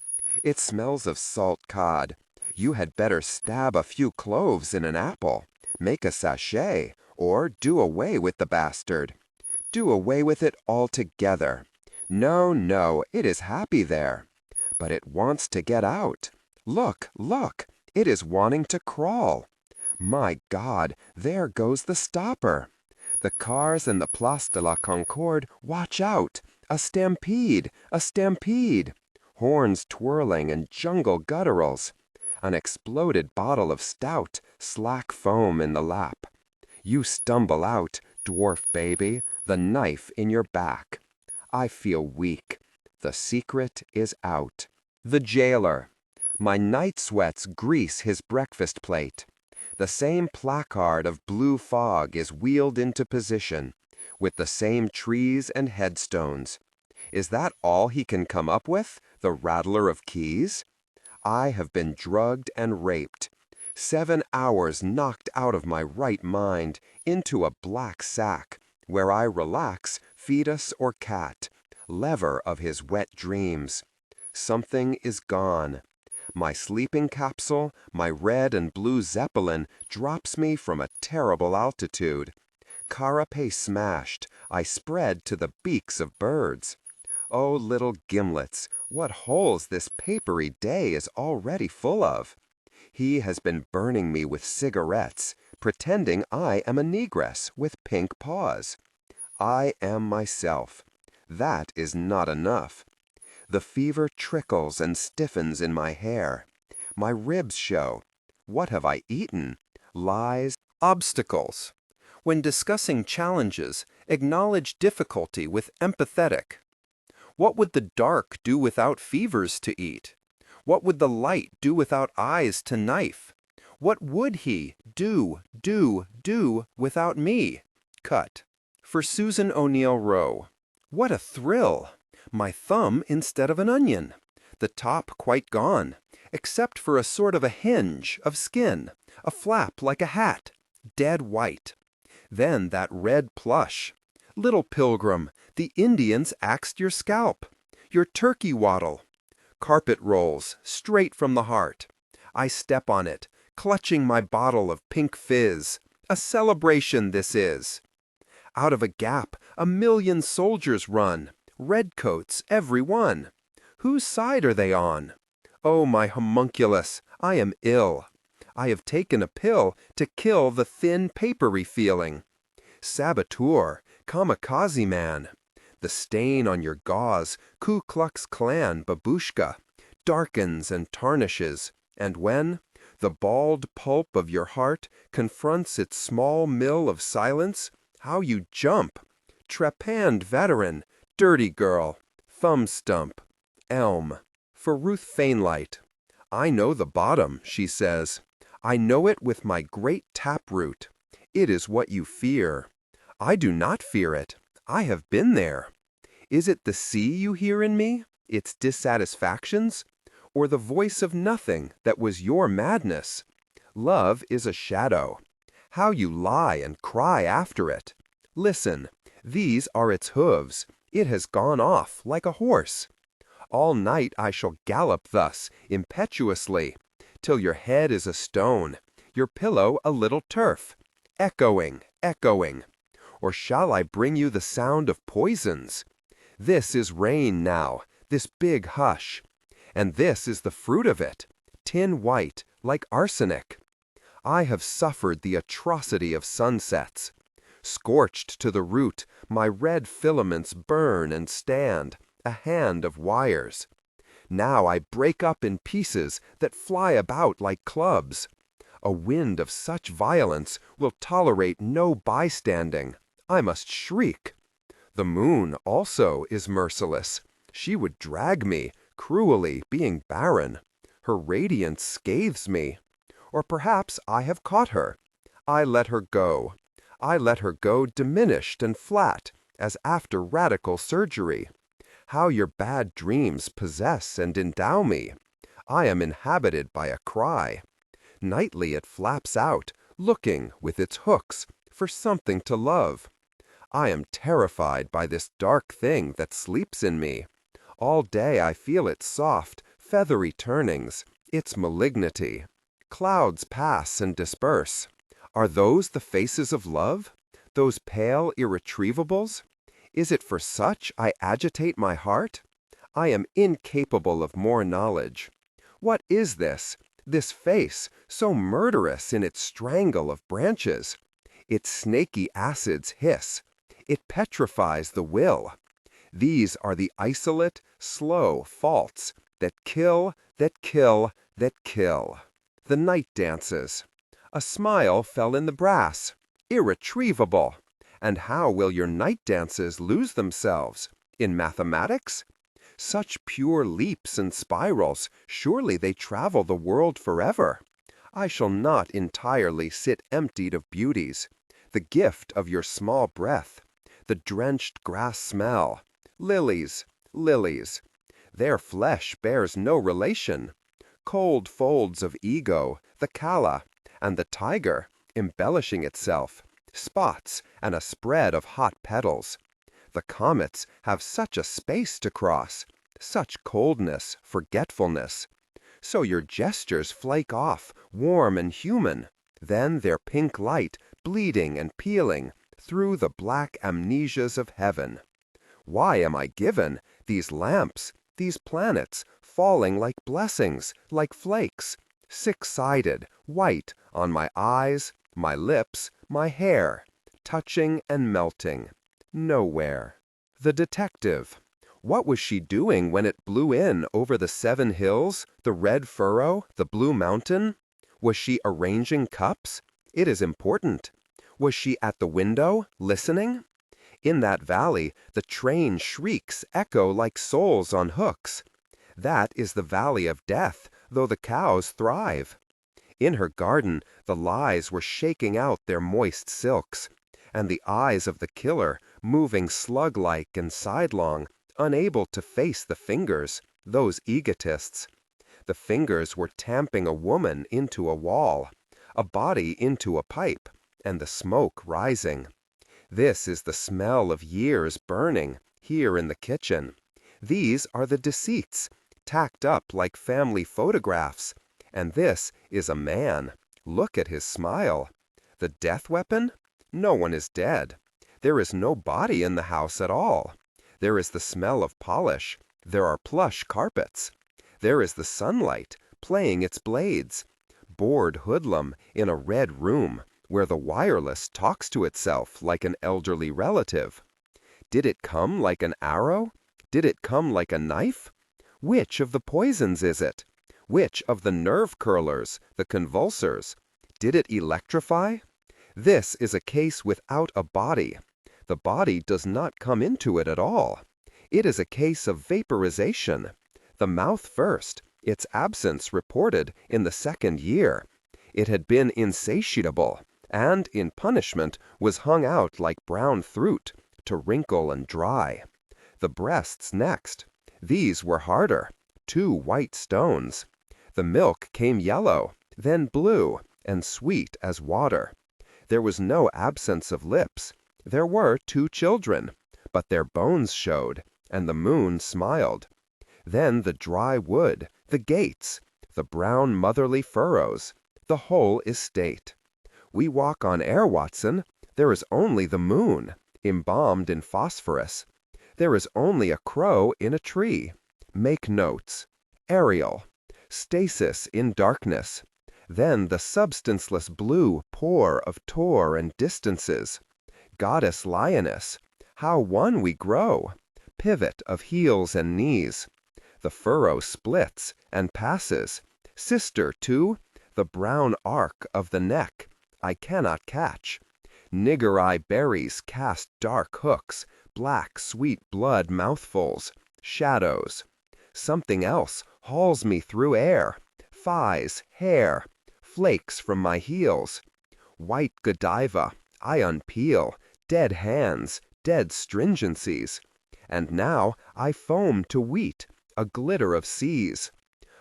It smells of salt cod. You had better stab a few cloves in an apple, make a sachet, or do away with the bastard. Do away with it altogether. No, it is happy there. But it wants to get out. Look, it is wanting to crawl. My God, there goes the stopper. The cars in the Place de la Concorde, watch out! A stampede! Horns twirling and jungle gutturals. An exploded bottle of stout, slack foam in the lap. You stumble out, dwarf baby, the knife in your back. I feel weak. The secret is out. The jailer. My night sweats grease his breakfast plate. The same placard of blue fog is wheeled into position, with the same trees and headstones. Is that all he can come up with, the rattler of keys? I have been drugged and raped. 7 hours knocked out of my right mind into a black sack, where I relax, fetus or cat, lever of his wet dreams. Something is gone. My sleeping capsule, my red and blue Zeppelin, drops me from a terrible altitude. Carapace smashed, I spread to the beaks of birds. Oh, little gimlets, what holes this papery day is already full of! He has been burning me with cigarettes, pretending I am a negress with pink paws. I am myself. That is not enough. The fever trickles and stiffens in my hair. My ribs show. What have I eaten? Lies. Obstacles. When discussing challenges, acknowledge difficulty with empathetic. What would the dark do without fevers to eat? What would the light do without eyes to knife? What would he do without me? Cut. For Susan O'Neill Rowe. What a thrill! My thumb instead of an onion. The top quite gone, except for a sort of a hinge of skin, a flap like a hat, dead white. Then that red plush. Little pilgrim, the Indians axed your scalp, your turkey waddle. Carpet rolls, straight from the heart. I step on it, clutching my bottle of pink fizz. A celebration this is. Out of a gap, a million soldiers run, redcoats every one. Whose side are they on? Oh, my homunculus, I am ill. I have taken a pill to kill the thin papery feeling. Saboteur, kamikaze man. The stain on your gauze, Ku Klux Klan babushka, darkens and tarnishes, and when the bald pulp of your heart confronts its small mill of silence, how you jump! Trepanned veteran, dirty girl, thumb stump, elm. For Ruth Fainlight. I know the bottom, she says. I know it with my great taproot. It is what you fear. I do not fear it. I have been there. Is it the sea you hear in me, its dissatisfactions, or the voice of nothing that was your madness? Love is a shadow. How you lie and cry after it. Listen, these are its hooves. It has gone off like a horse. All night I shall gallop thus, impetuously, till your head is a stone, your pillow a little turf, echoing, echoing. Or shall I bring you the sound of poisons? This is rain now, this big hush. And this is the fruit of it, tin white, like arsenic. I have suffered the atrocity of sunsets. Scorched to the root, my red filaments burn and stand, a hand of wires. Now I break up in pieces that fly about like clubs. A wind of such violence will tolerate no bystanding. I must shriek. The moon also is merciless. She would drag me, cruelly being barren. Her radiance scathes me. Or perhaps I have caught her. I let her go. I let her go diminished and flat, as after radical surgery. How your bad dreams possess and endow me. I am inhabited by a cry. Nightly it flaps out, looking, with its hooks, for something to love. I am terrified by this dark thing that sleeps in me. All day I feel its soft, feathery turnings, its malignity. Clouds pass and disperse. Are those the faces of love? Those pale irretrievables? Is it for such I agitate my heart? I am incapable of more knowledge. What is this face, so murderous in its strangle of branches? Its snaky acids hiss. It petrifies the will. These are the isolate, slow faults that kill, that kill, that kill. The night dances. A smile fell in the brass. Irretrievable. And how will your night dances lose themselves? In mathematics? Such pure leaps and spirals, surely they travel the world forever. I shall not entirely sit emptied of beauties, the gift of your small breath, the drenched grass smell, lilies, lilies. Their flesh bears no relation. Cold folds of ego, the calla, and the tiger, embellishing itself, spots and a spread of hot petals. The comets have such a space to cross, such coldness, forgetfulness. So your gestures flake off, warm and human. Then their pink light, bleeding and peeling, through the black amnesias of heaven. Why am I given these lamps, these planets, falling like blessings, like flakes, six-sided, white on my eyes, my lips, my hair, touching and melting, nowhere? The detective. What was she doing when it blew in over the 7 hills, the red furrow, the blue mountain? Was she arranging cups? It is important. Was she at the window, listening? In that valley, the train shrieks echo like souls on hooks. That is the valley of death, though the cows thrive. In her garden, the lies were shaking out their moist silks, and the eyes of the killer, moving slug-like and sidelong, unable to face the fingers, those egotists. The fingers were tamping a woman into a wall, a body into a pipe, and the smoke rising. This is the smell of years burning, here in the kitchen. These are the deceits, tacked up like family photographs. And this is a man. Look at his smile. The death weapon? No one is dead. There is no body in the house at all. There is the smell of polish. There are plush carpets. There is the sunlight, playing its blades. Bored hoodlum in a red room, where the wireless talks to itself like an elderly relative. Did it come like an arrow? Did it come like a knife? Which of the poisons is it? Which of the nerve curlers, the convulsors? Did it electrify? This is a case without a body. The body does not come into it at all. It is a case of vaporization. The mouth first, its absence reported in the 2nd year. It had been insatiable, and in punishment was hung out like brown fruit, to wrinkle and dry. The breasts next. These were harder, 2 white stones. The milk came yellow, then blue, and sweet as water. There was no absence of lips. There were 2 children, but their bones showed, and the moon smiled. Then the dry wood, the gates, the brown motherly furrows, the whole estate. We walk on air, Watson. There is only the moon, embalmed in phosphorus. There is only a crow in a tree. Make notes. Ariel. Stasis in darkness. Then the substanceless blue pour of Tor and distances. Goddess lioness. How one we grow. Pivot of heels and knees. The furrow splits and passes. Sister to the brown arc of the neck. I cannot catch. Nigger-eye berries cast dark hooks, black sweet blood mouthfuls, shadows. Something else hauls me through air, thighs, hair, flakes from my heels. White Godiva, I unpeel, dead hands, dead stringencies. And now I foam to wheat, a glitter of seas.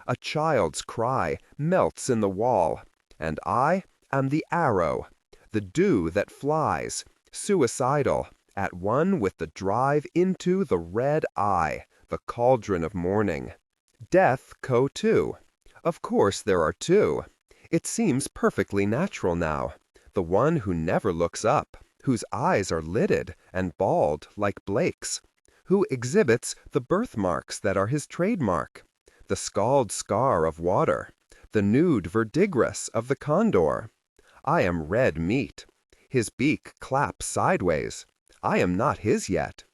A child's cry melts in the wall, and I am the arrow, the dew that flies, suicidal, at one with the drive into the red eye, the cauldron of morning. Death co-2. Of course there are 2. It seems perfectly natural now. The one who never looks up, whose eyes are lidded and bald like Blake's, who exhibits the birthmarks that are his trademark, the scald scar of water, the nude verdigris of the condor. I am red meat. His beak claps sideways. I am not his yet.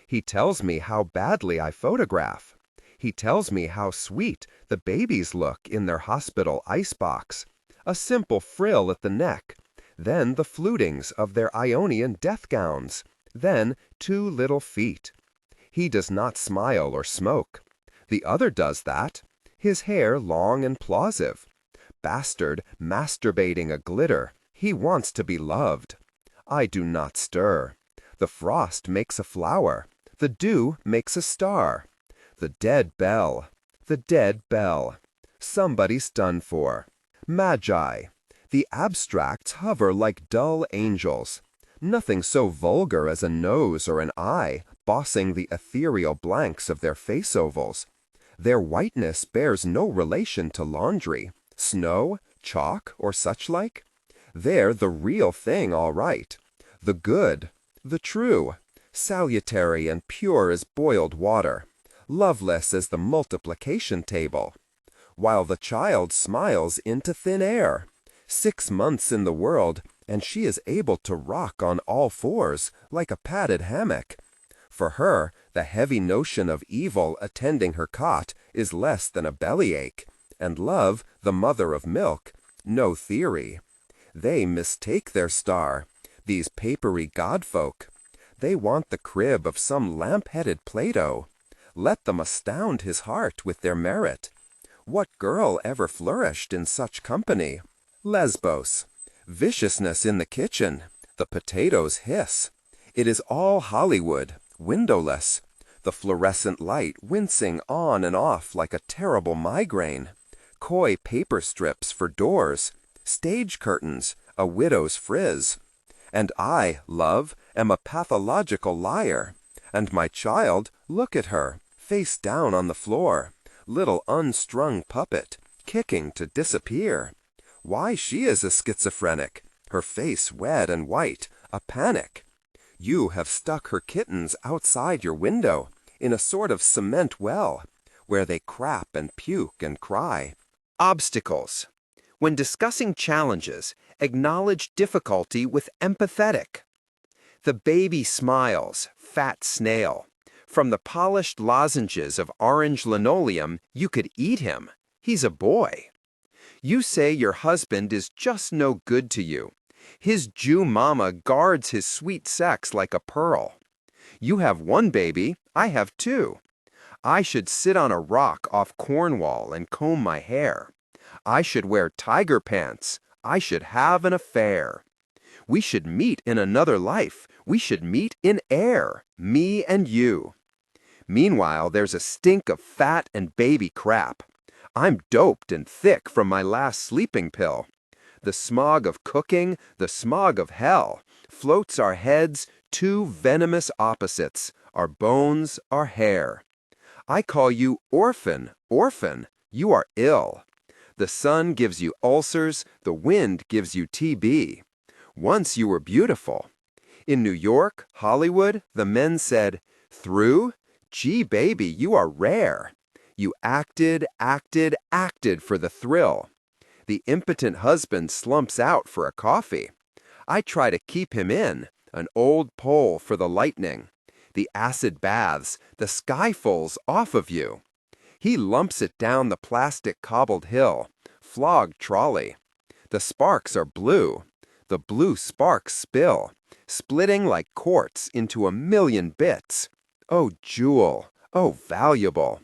He tells me how badly I photograph. He tells me how sweet the babies look in their hospital icebox. A simple frill at the neck, then the flutings of their Ionian death gowns, then 2 little feet. He does not smile or smoke. The other does that. His hair long and plausive. Bastard masturbating a glitter. He wants to be loved. I do not stir. The frost makes a flower. The dew makes a star. The dead bell. The dead bell. Somebody's done for. Magi. The abstracts hover like dull angels. Nothing so vulgar as a nose or an eye bossing the ethereal blanks of their face ovals. Their whiteness bears no relation to laundry, snow, chalk, or such like. They're the real thing all right. the good, the true, salutary and pure as boiled water, loveless as the multiplication table, while the child smiles into thin air, 6 months in the world, and she is able to rock on all fours like a padded hammock. For her, the heavy notion of evil attending her cot is less than a bellyache, and love, the mother of milk, no theory. They mistake their star, these papery godfolk. They want the crib of some lamp-headed Plato. Let them astound his heart with their merit. What girl ever flourished in such company? Lesbos. Viciousness in the kitchen. The potatoes hiss. It is all Hollywood, windowless. The fluorescent light wincing on and off like a terrible migraine. Coy paper strips for doors. Stage curtains, a widow's frizz. And I, love, am a pathological liar. And my child, look at her, face down on the floor, little unstrung puppet, kicking to disappear. Why, she is a schizophrenic, her face red and white, a panic. You have stuck her kittens outside your window, in a sort of cement well, where they crap and puke and cry. Obstacles. When discussing challenges, acknowledge difficulty with empathetic. The baby smiles, fat snail. From the polished lozenges of orange linoleum, you could eat him. He's a boy. You say your husband is just no good to you. His Jew mama guards his sweet sex like a pearl. You have one baby, I have two. I should sit on a rock off Cornwall and comb my hair. I should wear tiger pants. I should have an affair. We should meet in another life. We should meet in air, me and you. Meanwhile, there's a stink of fat and baby crap. I'm doped and thick from my last sleeping pill. The smog of cooking, the smog of hell, floats our heads, two venomous opposites, our bones, our hair. I call you orphan, orphan. You are ill. The sun gives you ulcers, the wind gives you TB. Once you were beautiful. In New York, Hollywood, the men said, "Through? Gee, baby, you are rare." You acted for the thrill. The impotent husband slumps out for a coffee. I try to keep him in, an old pole for the lightning. The acid baths, the skyfuls off of you. He lumps it down the plastic cobbled hill, flogged trolley. The sparks are blue. The blue sparks spill, splitting like quartz into a million bits. Oh, jewel, oh, valuable.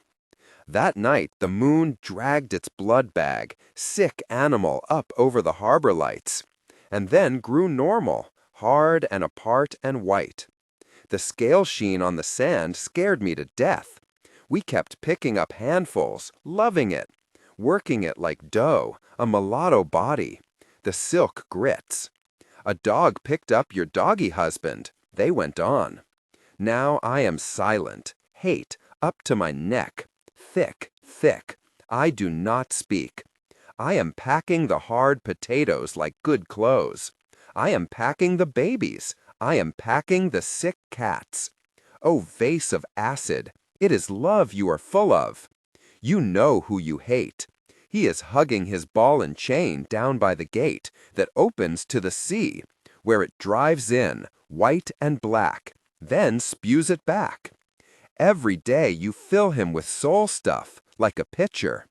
That night the moon dragged its blood bag, sick animal, up over the harbor lights, and then grew normal, hard and apart and white. The scale sheen on the sand scared me to death. We kept picking up handfuls, loving it, working it like dough, a mulatto body, the silk grits. A dog picked up your doggy husband. They went on. Now I am silent, hate up to my neck, thick, thick. I do not speak. I am packing the hard potatoes like good clothes. I am packing the babies. I am packing the sick cats. Oh, vase of acid, it is love you are full of. You know who you hate. He is hugging his ball and chain down by the gate that opens to the sea, where it drives in, white and black, then spews it back. Every day you fill him with soul stuff, like a pitcher.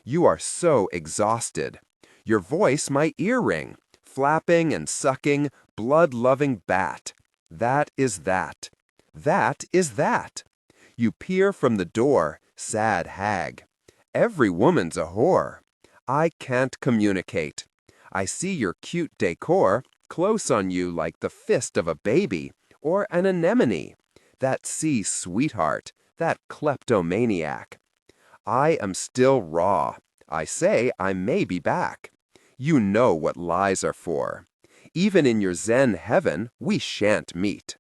You are so exhausted. Your voice my earring, flapping and sucking, blood-loving bat. That is that. That is that. You peer from the door, sad hag. Every woman's a whore. I can't communicate. I see your cute decor close on you like the fist of a baby or an anemone, that sea sweetheart, that kleptomaniac. I am still raw. I say I may be back. You know what lies are for. Even in your Zen heaven, we shan't meet.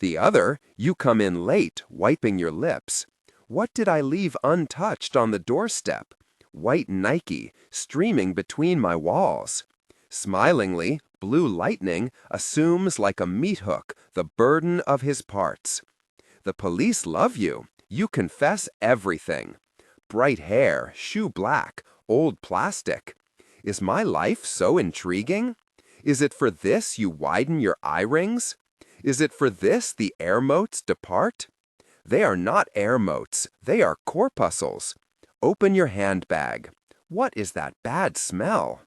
The other, you come in late, wiping your lips. What did I leave untouched on the doorstep? White Nike streaming between my walls. Smilingly, blue lightning assumes like a meat hook the burden of his parts. The police love you. You confess everything. Bright hair, shoe black, old plastic. Is my life so intriguing? Is it for this you widen your eye rings? Is it for this the air motes depart? They are not air motes, they are corpuscles. Open your handbag. What is that bad smell?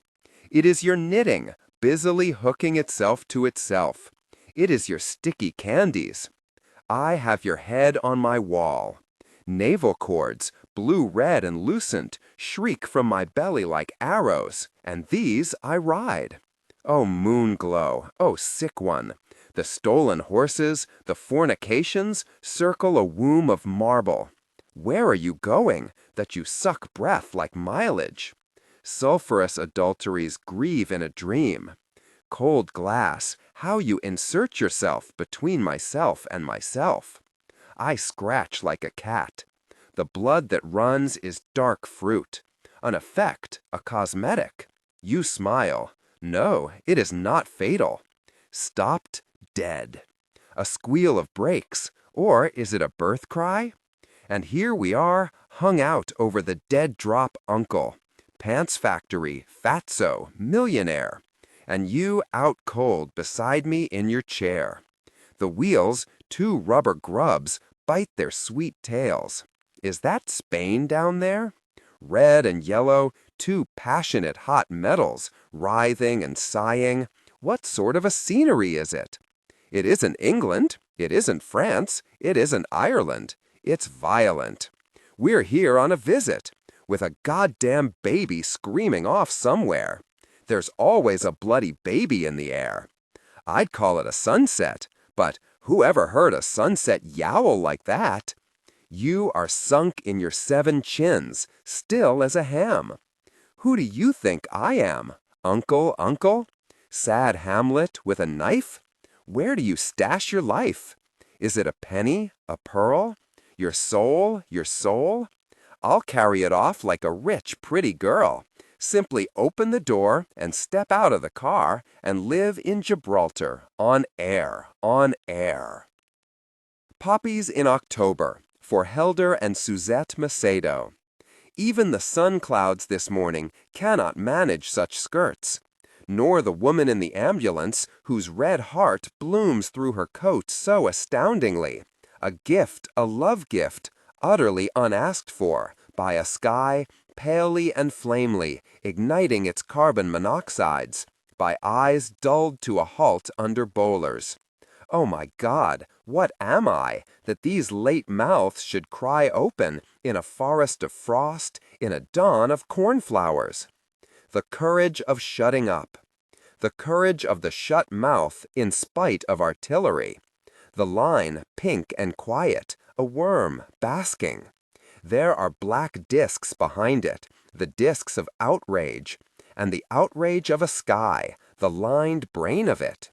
It is your knitting, busily hooking itself to itself. It is your sticky candies. I have your head on my wall. Navel cords, blue, red, and lucent, shriek from my belly like arrows, and these I ride. O moon glow, O sick one! The stolen horses, the fornications, circle a womb of marble. Where are you going, that you suck breath like mileage? Sulphurous adulteries grieve in a dream. Cold glass, how you insert yourself between myself and myself. I scratch like a cat. The blood that runs is dark fruit, an effect, a cosmetic. You smile. No, it is not fatal. Stopped dead. A squeal of brakes, or is it a birth cry? And here we are, hung out over the dead drop uncle. Pants factory, fatso, millionaire. And you out cold beside me in your chair. The wheels, two rubber grubs, bite their sweet tails. Is that Spain down there? Red and yellow, two passionate hot metals, writhing and sighing. What sort of a scenery is it? It isn't England, it isn't France, it isn't Ireland. It's violent. We're here on a visit, with a goddamn baby screaming off somewhere. There's always a bloody baby in the air. I'd call it a sunset, but who ever heard a sunset yowl like that? You are sunk in your 7 chins, still as a ham. Who do you think I am? Uncle, uncle? Sad Hamlet with a knife? Where do you stash your life? Is it a penny, a pearl? Your soul, your soul? I'll carry it off like a rich, pretty girl. Simply open the door and step out of the car and live in Gibraltar, on air, on air. Poppies in October, for Helder and Suzette Macedo. Even the sun clouds this morning cannot manage such skirts, nor the woman in the ambulance whose red heart blooms through her coat so astoundingly. A gift, a love gift, utterly unasked for, by a sky palely and flamely, igniting its carbon monoxides, by eyes dulled to a halt under bowlers. Oh my God, what am I, that these late mouths should cry open in a forest of frost, in a dawn of cornflowers? The courage of shutting up. The courage of the shut mouth in spite of artillery. The line, pink and quiet, a worm, basking. There are black discs behind it, the discs of outrage, and the outrage of a sky, the lined brain of it.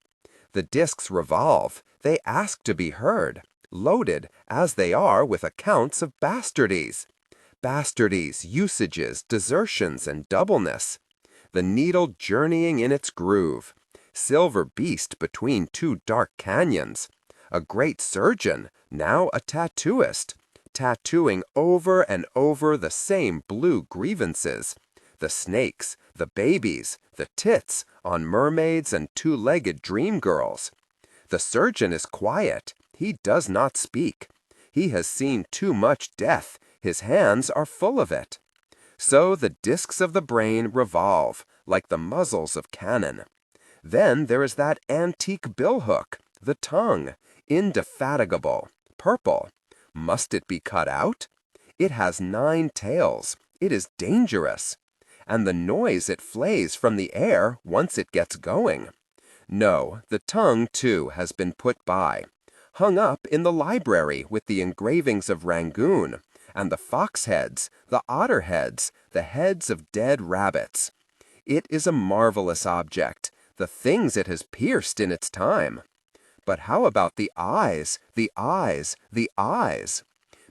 The discs revolve, they ask to be heard, loaded as they are with accounts of bastardies. Bastardies, usages, desertions, and doubleness. The needle journeying in its groove. Silver beast between two dark canyons. A great surgeon, now a tattooist, tattooing over and over the same blue grievances. The snakes, the babies, the tits on mermaids and two-legged dream girls. The surgeon is quiet. He does not speak. He has seen too much death. His hands are full of it. So the discs of the brain revolve, like the muzzles of cannon. Then there is that antique billhook, the tongue, indefatigable, purple. Must it be cut out? It has 9 tails. It is dangerous. And the noise it flays from the air once it gets going. No, the tongue, too, has been put by, hung up in the library with the engravings of Rangoon, and the fox heads, the otter heads, the heads of dead rabbits. It is a marvelous object, the things it has pierced in its time. But how about the eyes, the eyes, the eyes?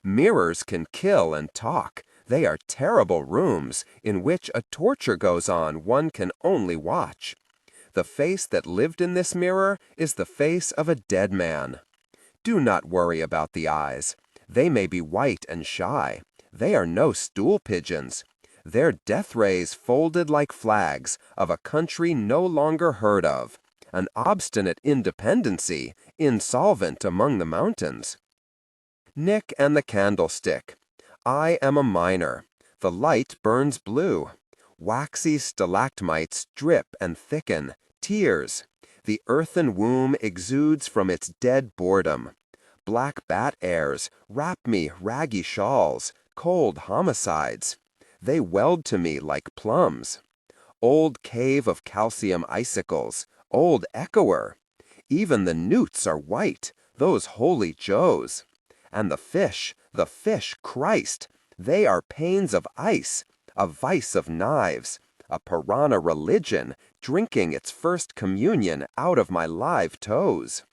Mirrors can kill and talk. They are terrible rooms in which a torture goes on one can only watch. The face that lived in this mirror is the face of a dead man. Do not worry about the eyes. They may be white and shy. They are no stool pigeons. They're death rays folded like flags of a country no longer heard of, an obstinate independency, insolvent among the mountains. Nick and the candlestick. I am a miner. The light burns blue. Waxy stalagmites drip and thicken. Tears. The earthen womb exudes from its dead boredom. Black bat airs wrap me raggy shawls, cold homicides. They weld to me like plums. Old cave of calcium icicles, old echoer. Even the newts are white, those holy joes. And the fish, Christ, they are panes of ice, a vice of knives, a piranha religion drinking its first communion out of my live toes.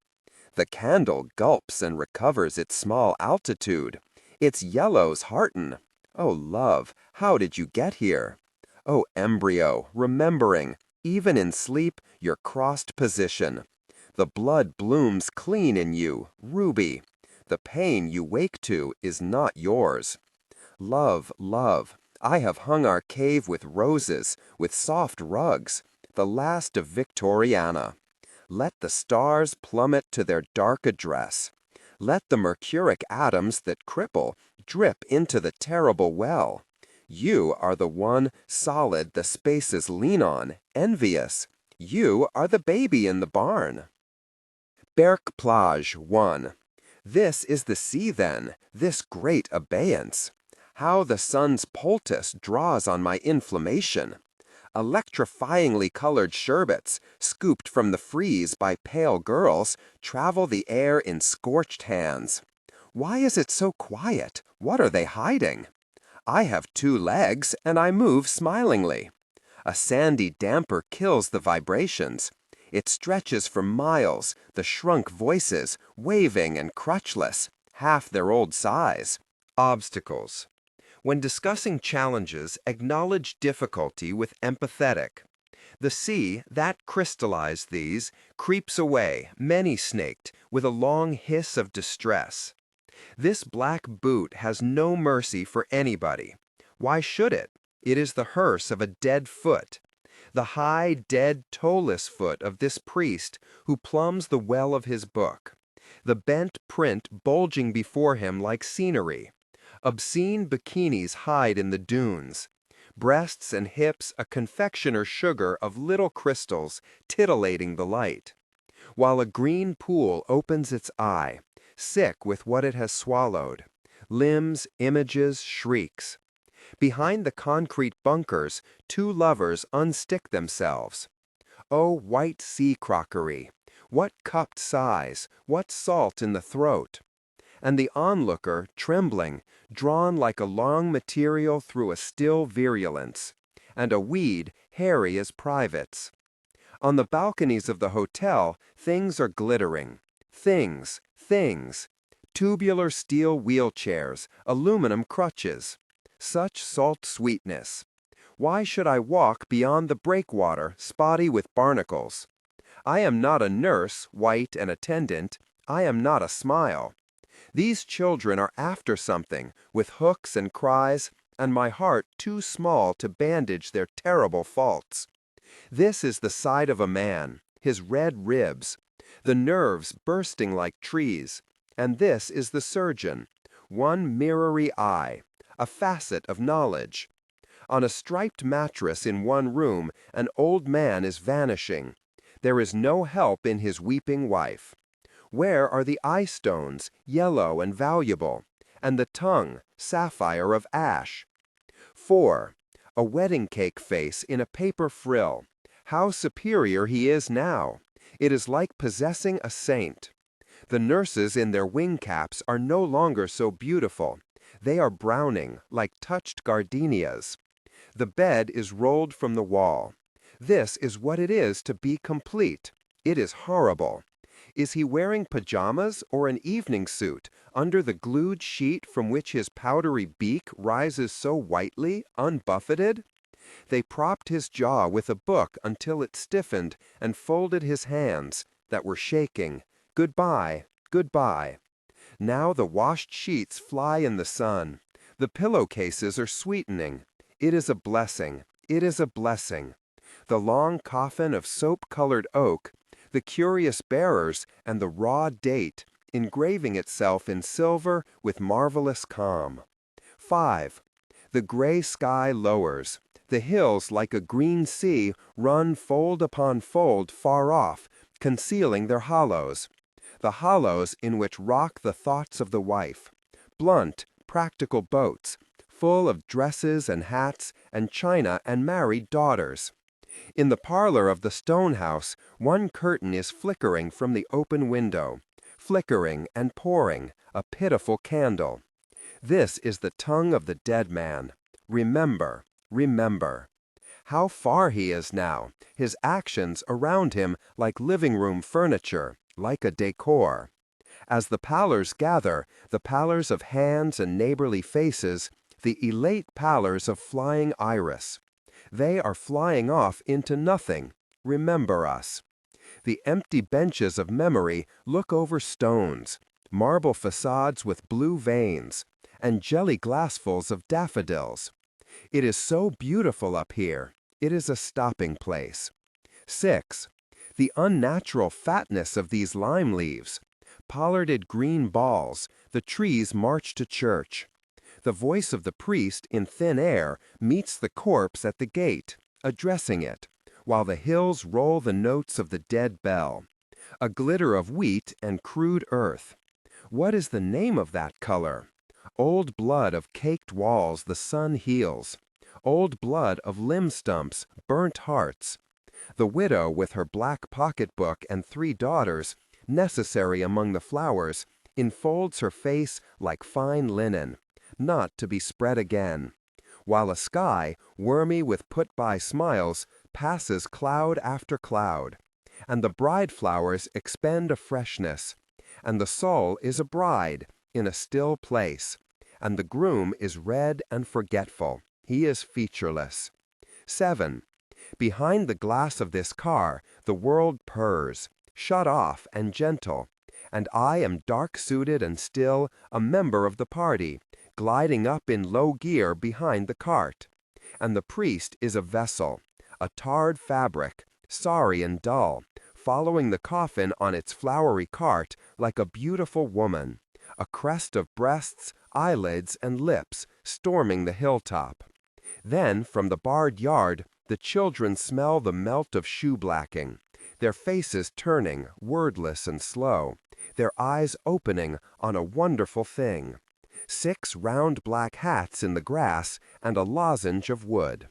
The candle gulps and recovers its small altitude. Its yellows hearten. Oh, love, how did you get here? Oh, embryo, remembering, even in sleep, your crossed position. The blood blooms clean in you, ruby. The pain you wake to is not yours. Love, love, I have hung our cave with roses, with soft rugs, the last of Victoriana. Let the stars plummet to their dark address. Let the mercuric atoms that cripple drip into the terrible well. You are the one solid the spaces lean on, envious. You are the baby in the barn. Berck Plage 1. This is the sea then, this great abeyance. How the sun's poultice draws on my inflammation. Electrifyingly colored sherbets, scooped from the frieze by pale girls, travel the air in scorched hands. Why is it so quiet? What are they hiding? I have 2 legs, and I move smilingly. A sandy damper kills the vibrations. It stretches for miles, the shrunk voices, waving and crutchless, half their old size. Obstacles. When discussing challenges, acknowledge difficulty with empathetic. The sea that crystallized these creeps away, many-snaked, with a long hiss of distress. This black boot has no mercy for anybody. Why should it? It is the hearse of a dead foot. The high, dead, toeless foot of this priest who plumbs the well of his book. The bent print bulging before him like scenery. Obscene bikinis hide in the dunes. Breasts and hips a confectioner's sugar of little crystals titillating the light. While a green pool opens its eye, sick with what it has swallowed. Limbs, images, shrieks. Behind the concrete bunkers, 2 lovers unstick themselves. Oh, white sea crockery! What cupped sighs, what salt in the throat! And the onlooker, trembling, drawn like a long material through a still virulence, and a weed hairy as privates. On the balconies of the hotel, things are glittering. Things. Tubular steel wheelchairs, aluminum crutches. Such salt sweetness. Why should I walk beyond the breakwater, spotty with barnacles? I am not a nurse, white and attendant. I am not a smile. These children are after something, with hooks and cries, and my heart too small to bandage their terrible faults. This is the side of a man, his red ribs, the nerves bursting like trees, and this is the surgeon, one mirrory eye, a facet of knowledge. On a striped mattress in one room, an old man is vanishing. There is no help in his weeping wife. Where are the eye stones, yellow and valuable, and the tongue, sapphire of ash? 4. A wedding cake face in a paper frill. How superior he is now! It is like possessing a saint. The nurses in their wing caps are no longer so beautiful. They are browning, like touched gardenias. The bed is rolled from the wall. This is what it is to be complete. It is horrible. Is he wearing pajamas or an evening suit under the glued sheet from which his powdery beak rises so whitely, unbuffeted? They propped his jaw with a book until it stiffened and folded his hands that were shaking. Goodbye, goodbye. Now the washed sheets fly in the sun. The pillowcases are sweetening. It is a blessing. It is a blessing. The long coffin of soap-colored oak, the curious bearers, and the raw date, engraving itself in silver with marvelous calm. 5. The gray sky lowers. The hills, like a green sea, run fold upon fold far off, concealing their hollows. The hollows in which rock the thoughts of the wife. Blunt, practical boats, full of dresses and hats and china and married daughters. In the parlor of the stone house, one curtain is flickering from the open window, flickering and pouring, a pitiful candle. This is the tongue of the dead man. Remember, remember. How far he is now, his actions around him like living room furniture, like a decor. As the pallors gather, the pallors of hands and neighborly faces, the elate pallors of flying iris. They are flying off into nothing. Remember us. The empty benches of memory look over stones, marble facades with blue veins, and jelly glassfuls of daffodils. It is so beautiful up here. It is a stopping place. 6. The unnatural fatness of these lime leaves. Pollarded green balls, the trees march to church. The voice of the priest in thin air meets the corpse at the gate, addressing it, while the hills roll the notes of the dead bell. A glitter of wheat and crude earth. What is the name of that color? Old blood of caked walls the sun heals. Old blood of limb stumps, burnt hearts. The widow with her black pocketbook and 3 daughters, necessary among the flowers, enfolds her face like fine linen, not to be spread again, while a sky, wormy with put-by smiles, passes cloud after cloud, and the bride flowers expend a freshness, and the soul is a bride in a still place, and the groom is red and forgetful. He is featureless. 7. Behind the glass of this car, the world purrs, shut off and gentle, and I am dark-suited and still, a member of the party, gliding up in low gear behind the cart. And the priest is a vessel, a tarred fabric, sorry and dull, following the coffin on its flowery cart like a beautiful woman, a crest of breasts, eyelids, and lips, storming the hilltop. Then, from the barred yard, the children smell the melt of shoe-blacking, their faces turning, wordless and slow, their eyes opening on a wonderful thing. 6 round black hats in the grass and a lozenge of wood,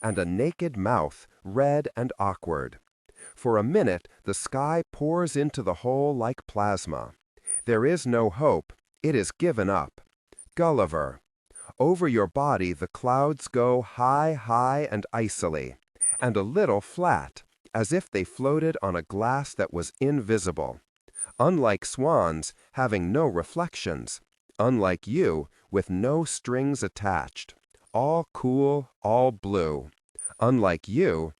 and a naked mouth, red and awkward. For a minute the sky pours into the hole like plasma. There is no hope. It is given up. Gulliver. Over your body the clouds go high, high and icily, and a little flat, as if they floated on a glass that was invisible. Unlike swans, having no reflections. Unlike you, with no strings attached. All cool, all blue. Unlike you,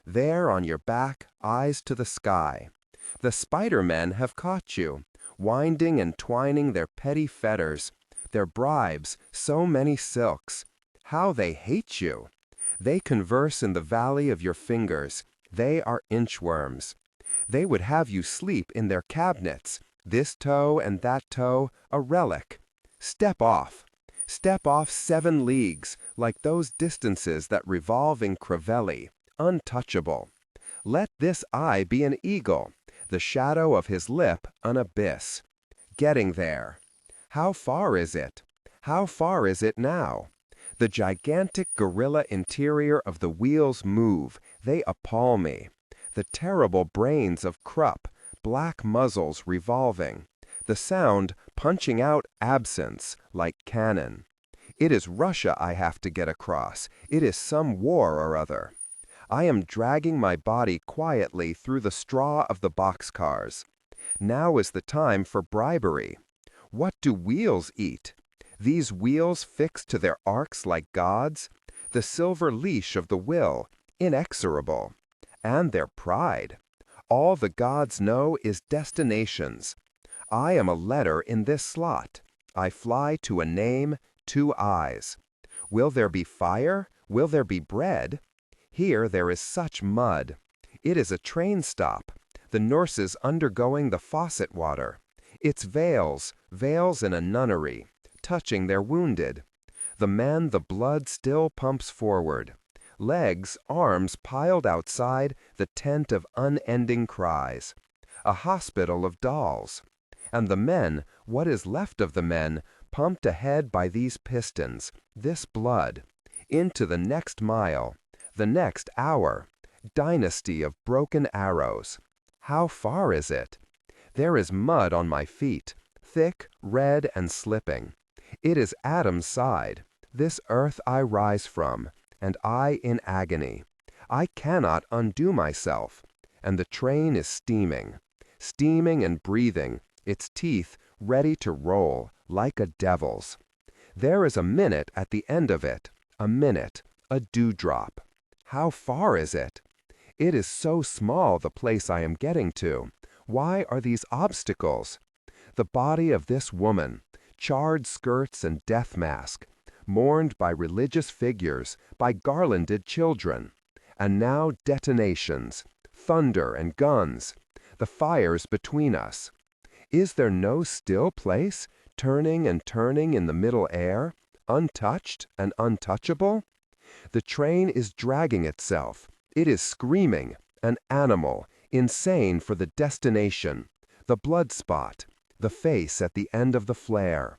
there on your back, eyes to the sky. The spider-men have caught you, winding and twining their petty fetters, their bribes, so many silks. How they hate you! They converse in the valley of your fingers. They are inchworms. They would have you sleep in their cabinets, this toe and that toe, a relic. Step off 7 leagues, like those distances that revolve in Crivelli, untouchable. Let this eye be an eagle, the shadow of his lip an abyss. Getting there. How far is it? How far is it now? The gigantic gorilla interior of the wheels move. They appall me. The terrible brains of Krupp, black muzzles revolving. The sound punching out absence like cannon. It is Russia I have to get across. It is some war or other. I am dragging my body quietly through the straw of the boxcars. Now is the time for bribery. What do wheels eat? These wheels fixed to their arcs like gods? the silver leash of the will, inexorable, and their pride. All the gods know is destinations. I am a letter in this slot. I fly to a name, 2 eyes. Will there be fire? Will there be bread? Here there is such mud. It is a train stop. The nurses undergoing the faucet water. It's veils in a nunnery, touching their wounded. The men the blood still pumps forward. Legs, arms piled outside the tent of unending cries. A hospital of dolls. And the men, what is left of the men, pumped ahead by these pistons, this blood, into the next mile, the next hour, dynasty of broken arrows. How far is it? There is mud on my feet, thick, red, and slipping. It is Adam's side, this earth I rise from, and I in agony. I cannot undo myself, and the train is steaming and breathing, its teeth ready to roll, like a devil's. There is a minute at the end of it, a minute, a dewdrop. How far is it? It is so small, the place I am getting to. Why are these obstacles? The body of this woman, charred skirts and death mask, mourned by religious figures, by garlanded children. And now detonations, thunder and guns, the fires between us. Is there no still place, turning and turning in the middle air, untouched and untouchable? The train is dragging itself. It is screaming, an animal, insane for the destination, the blood spot, the face at the end of the flare.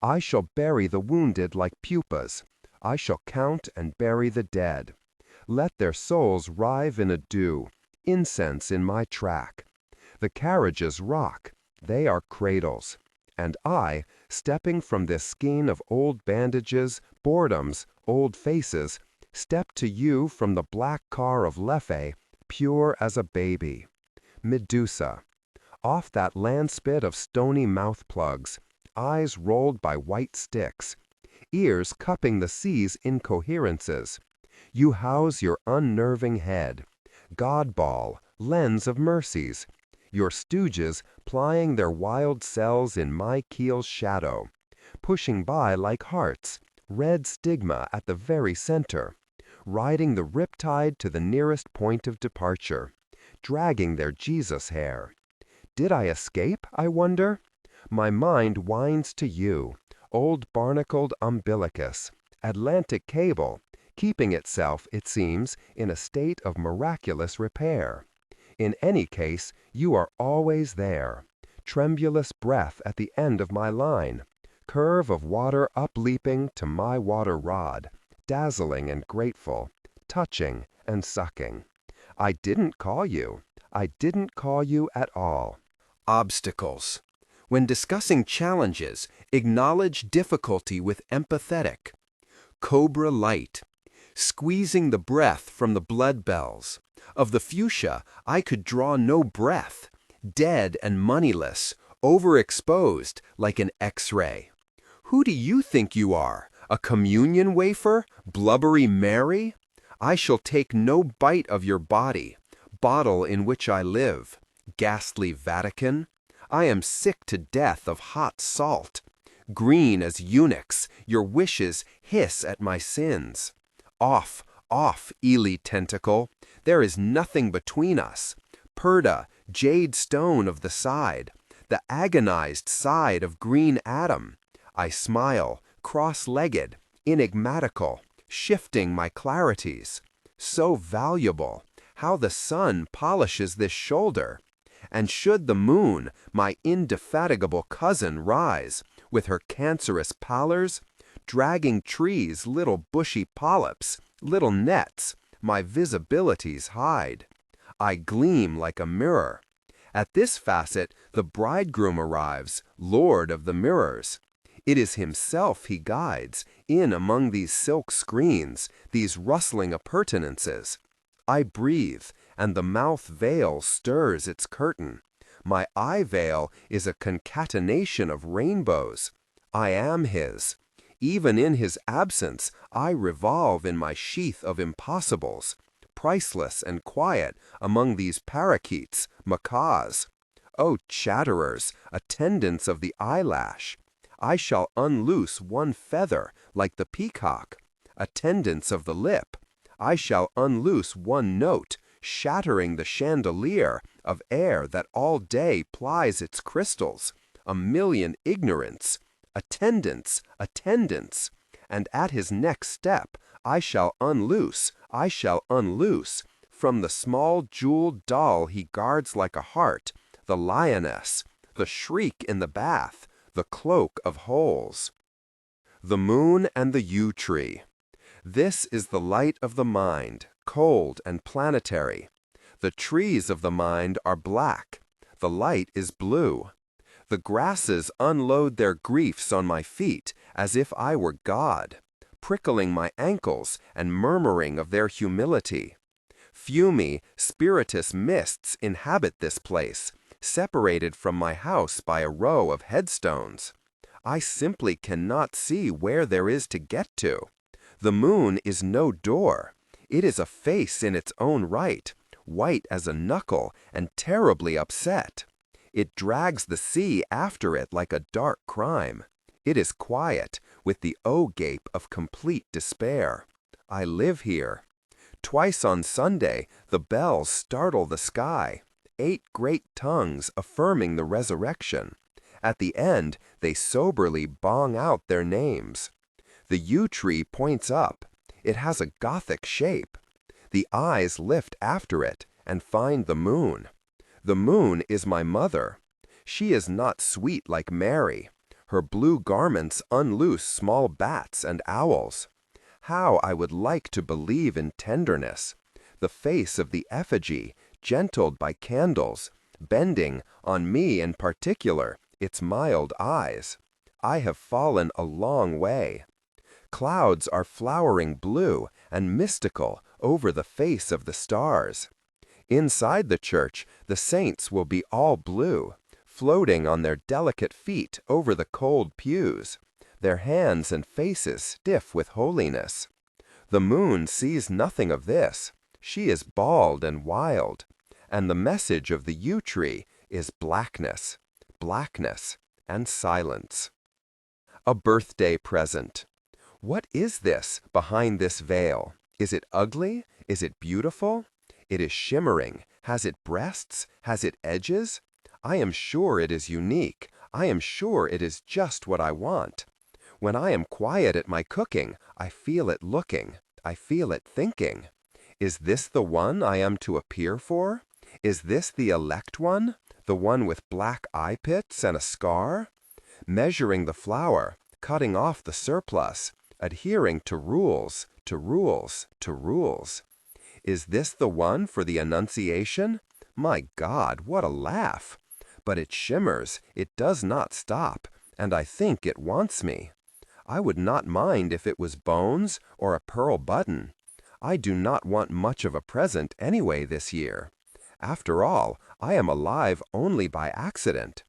I shall bury the wounded like pupas. I shall count and bury the dead. Let their souls rive in a dew, incense in my track. The carriages rock. They are cradles. And I, stepping from this skein of old bandages, boredoms, old faces, step to you from the black car of Lethe, pure as a baby. Medusa. Off that landspit of stony mouth plugs, eyes rolled by white sticks, ears cupping the sea's incoherences. You house your unnerving head, godball, lens of mercies, your stooges plying their wild cells in my keel's shadow, pushing by like hearts, red stigma at the very center, riding the riptide to the nearest point of departure, dragging their Jesus hair. Did I escape, I wonder? My mind winds to you, old barnacled umbilicus, Atlantic cable, keeping itself, it seems, in a state of miraculous repair. In any case, you are always there. Tremulous breath at the end of my line. Curve of water upleaping to my water rod, dazzling and grateful, touching and sucking. I didn't call you. I didn't call you at all. Obstacles. When discussing challenges, acknowledge difficulty with empathetic. Cobra light. Squeezing the breath from the blood bells. Of the fuchsia, I could draw no breath. Dead and moneyless, overexposed like an X-ray. Who do you think you are? A communion wafer? Blubbery Mary? I shall take no bite of your body, bottle in which I live. Ghastly Vatican? I am sick to death of hot salt. Green as eunuchs, your wishes hiss at my sins. Off, Ely tentacle. There is nothing between us. Purda, jade stone of the side, the agonized side of green Adam. I smile, cross-legged, enigmatical, shifting my clarities. So valuable, how the sun polishes this shoulder. And should the moon, my indefatigable cousin, rise, with her cancerous pallors, dragging trees little bushy polyps, little nets, my visibilities hide. I gleam like a mirror. At this facet the bridegroom arrives, lord of the mirrors. It is himself he guides, in among these silk screens, these rustling appurtenances. I breathe, and the mouth veil stirs its curtain. My eye veil is a concatenation of rainbows. I am his. Even in his absence, I revolve in my sheath of impossibles, priceless and quiet among these parakeets, macaws. O chatterers, attendants of the eyelash, I shall unloose one feather like the peacock. Attendants of the lip, I shall unloose one note, shattering the chandelier of air that all day plies its crystals. A million ignorants, attendants, attendants, and at his next step I shall unloose, from the small jeweled doll he guards like a heart, the lioness, the shriek in the bath, the cloak of holes. The moon and the yew tree. This is the light of the mind, cold and planetary. The trees of the mind are black. The light is blue. The grasses unload their griefs on my feet as if I were God, prickling my ankles and murmuring of their humility. Fumy, spirituous mists inhabit this place, separated from my house by a row of headstones. I simply cannot see where there is to get to. The moon is no door. It is a face in its own right, white as a knuckle and terribly upset. It drags the sea after it like a dark crime. It is quiet, with the O-gape of complete despair. I live here. Twice on Sunday, the bells startle the sky, 8 great tongues affirming the resurrection. At the end, they soberly bong out their names. The yew tree points up. It has a Gothic shape. The eyes lift after it and find the moon. The moon is my mother. She is not sweet like Mary. Her blue garments unloose small bats and owls. How I would like to believe in tenderness. The face of the effigy, gentled by candles, bending, on me in particular, its mild eyes. I have fallen a long way. Clouds are flowering blue and mystical over the face of the stars. Inside the church, the saints will be all blue, floating on their delicate feet over the cold pews, their hands and faces stiff with holiness. The moon sees nothing of this. She is bald and wild, and the message of the yew tree is blackness, blackness, and silence. A birthday present. What is this behind this veil? Is it ugly? Is it beautiful? It is shimmering. Has it breasts? Has it edges? I am sure it is unique. I am sure it is just what I want. When I am quiet at my cooking, I feel it looking. I feel it thinking. Is this the one I am to appear for? Is this the elect one? The one with black eye pits and a scar? Measuring the flour, cutting off the surplus, adhering to rules, to rules, to rules. Is this the one for the Annunciation? My God, what a laugh! But it shimmers, it does not stop, and I think it wants me. I would not mind if it was bones or a pearl button. I do not want much of a present anyway this year. After all, I am alive only by accident.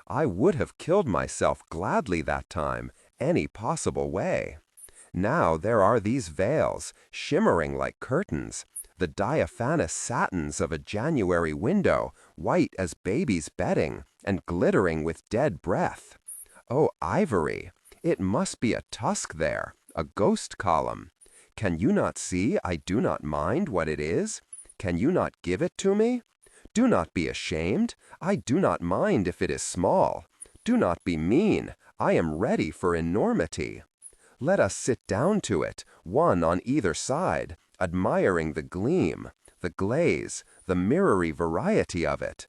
I would have killed myself gladly that time, any possible way. Now there are these veils, shimmering like curtains, the diaphanous satins of a January window, white as baby's bedding, and glittering with dead breath. Oh, ivory! It must be a tusk there, a ghost column. Can you not see I do not mind what it is? Can you not give it to me? Do not be ashamed. I do not mind if it is small. Do not be mean. I am ready for enormity. Let us sit down to it, one on either side, admiring the gleam, the glaze, the mirrory variety of it.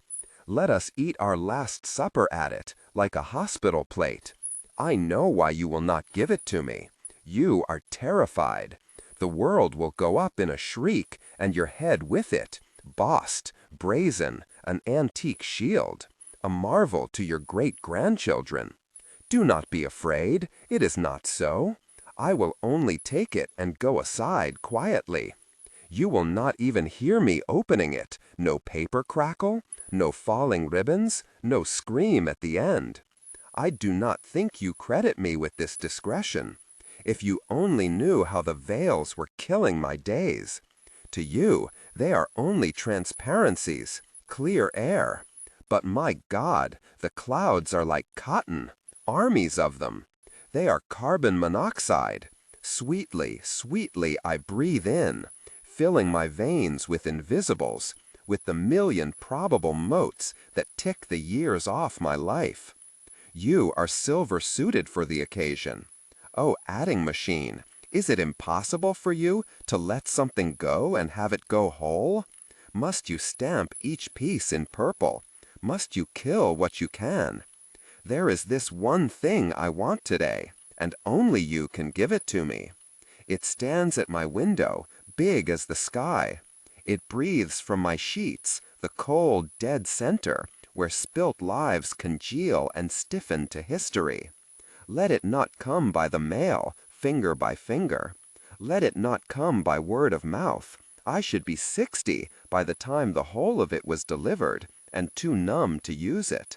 Let us eat our last supper at it, like a hospital plate. I know why you will not give it to me. You are terrified. The world will go up in a shriek, and your head with it, bossed, brazen, an antique shield, a marvel to your great-grandchildren. Do not be afraid. It is not so. I will only take it and go aside quietly. You will not even hear me opening it. No paper crackle, no falling ribbons, no scream at the end. I do not think you credit me with this discretion. If you only knew how the veils were killing my days. To you, they are only transparencies, clear air. But my God, the clouds are like cotton, armies of them. They are carbon monoxide. Sweetly, sweetly I breathe in, filling my veins with invisibles, with the million probable motes that tick the years off my life. You are silver-suited for the occasion. Oh, adding machine, is it impossible for you to let something go and have it go whole? Must you stamp each piece in purple? Must you kill what you can? There is this one thing I want today, and only you can give it to me. It stands at my window, big as the sky. It breathes from my sheets, the cold, dead center, where spilt lives congeal and stiffen to history. Let it not come by the mail, finger by finger. Let it not come by word of mouth. I should be 60 by the time the whole of it was delivered, and too numb to use it.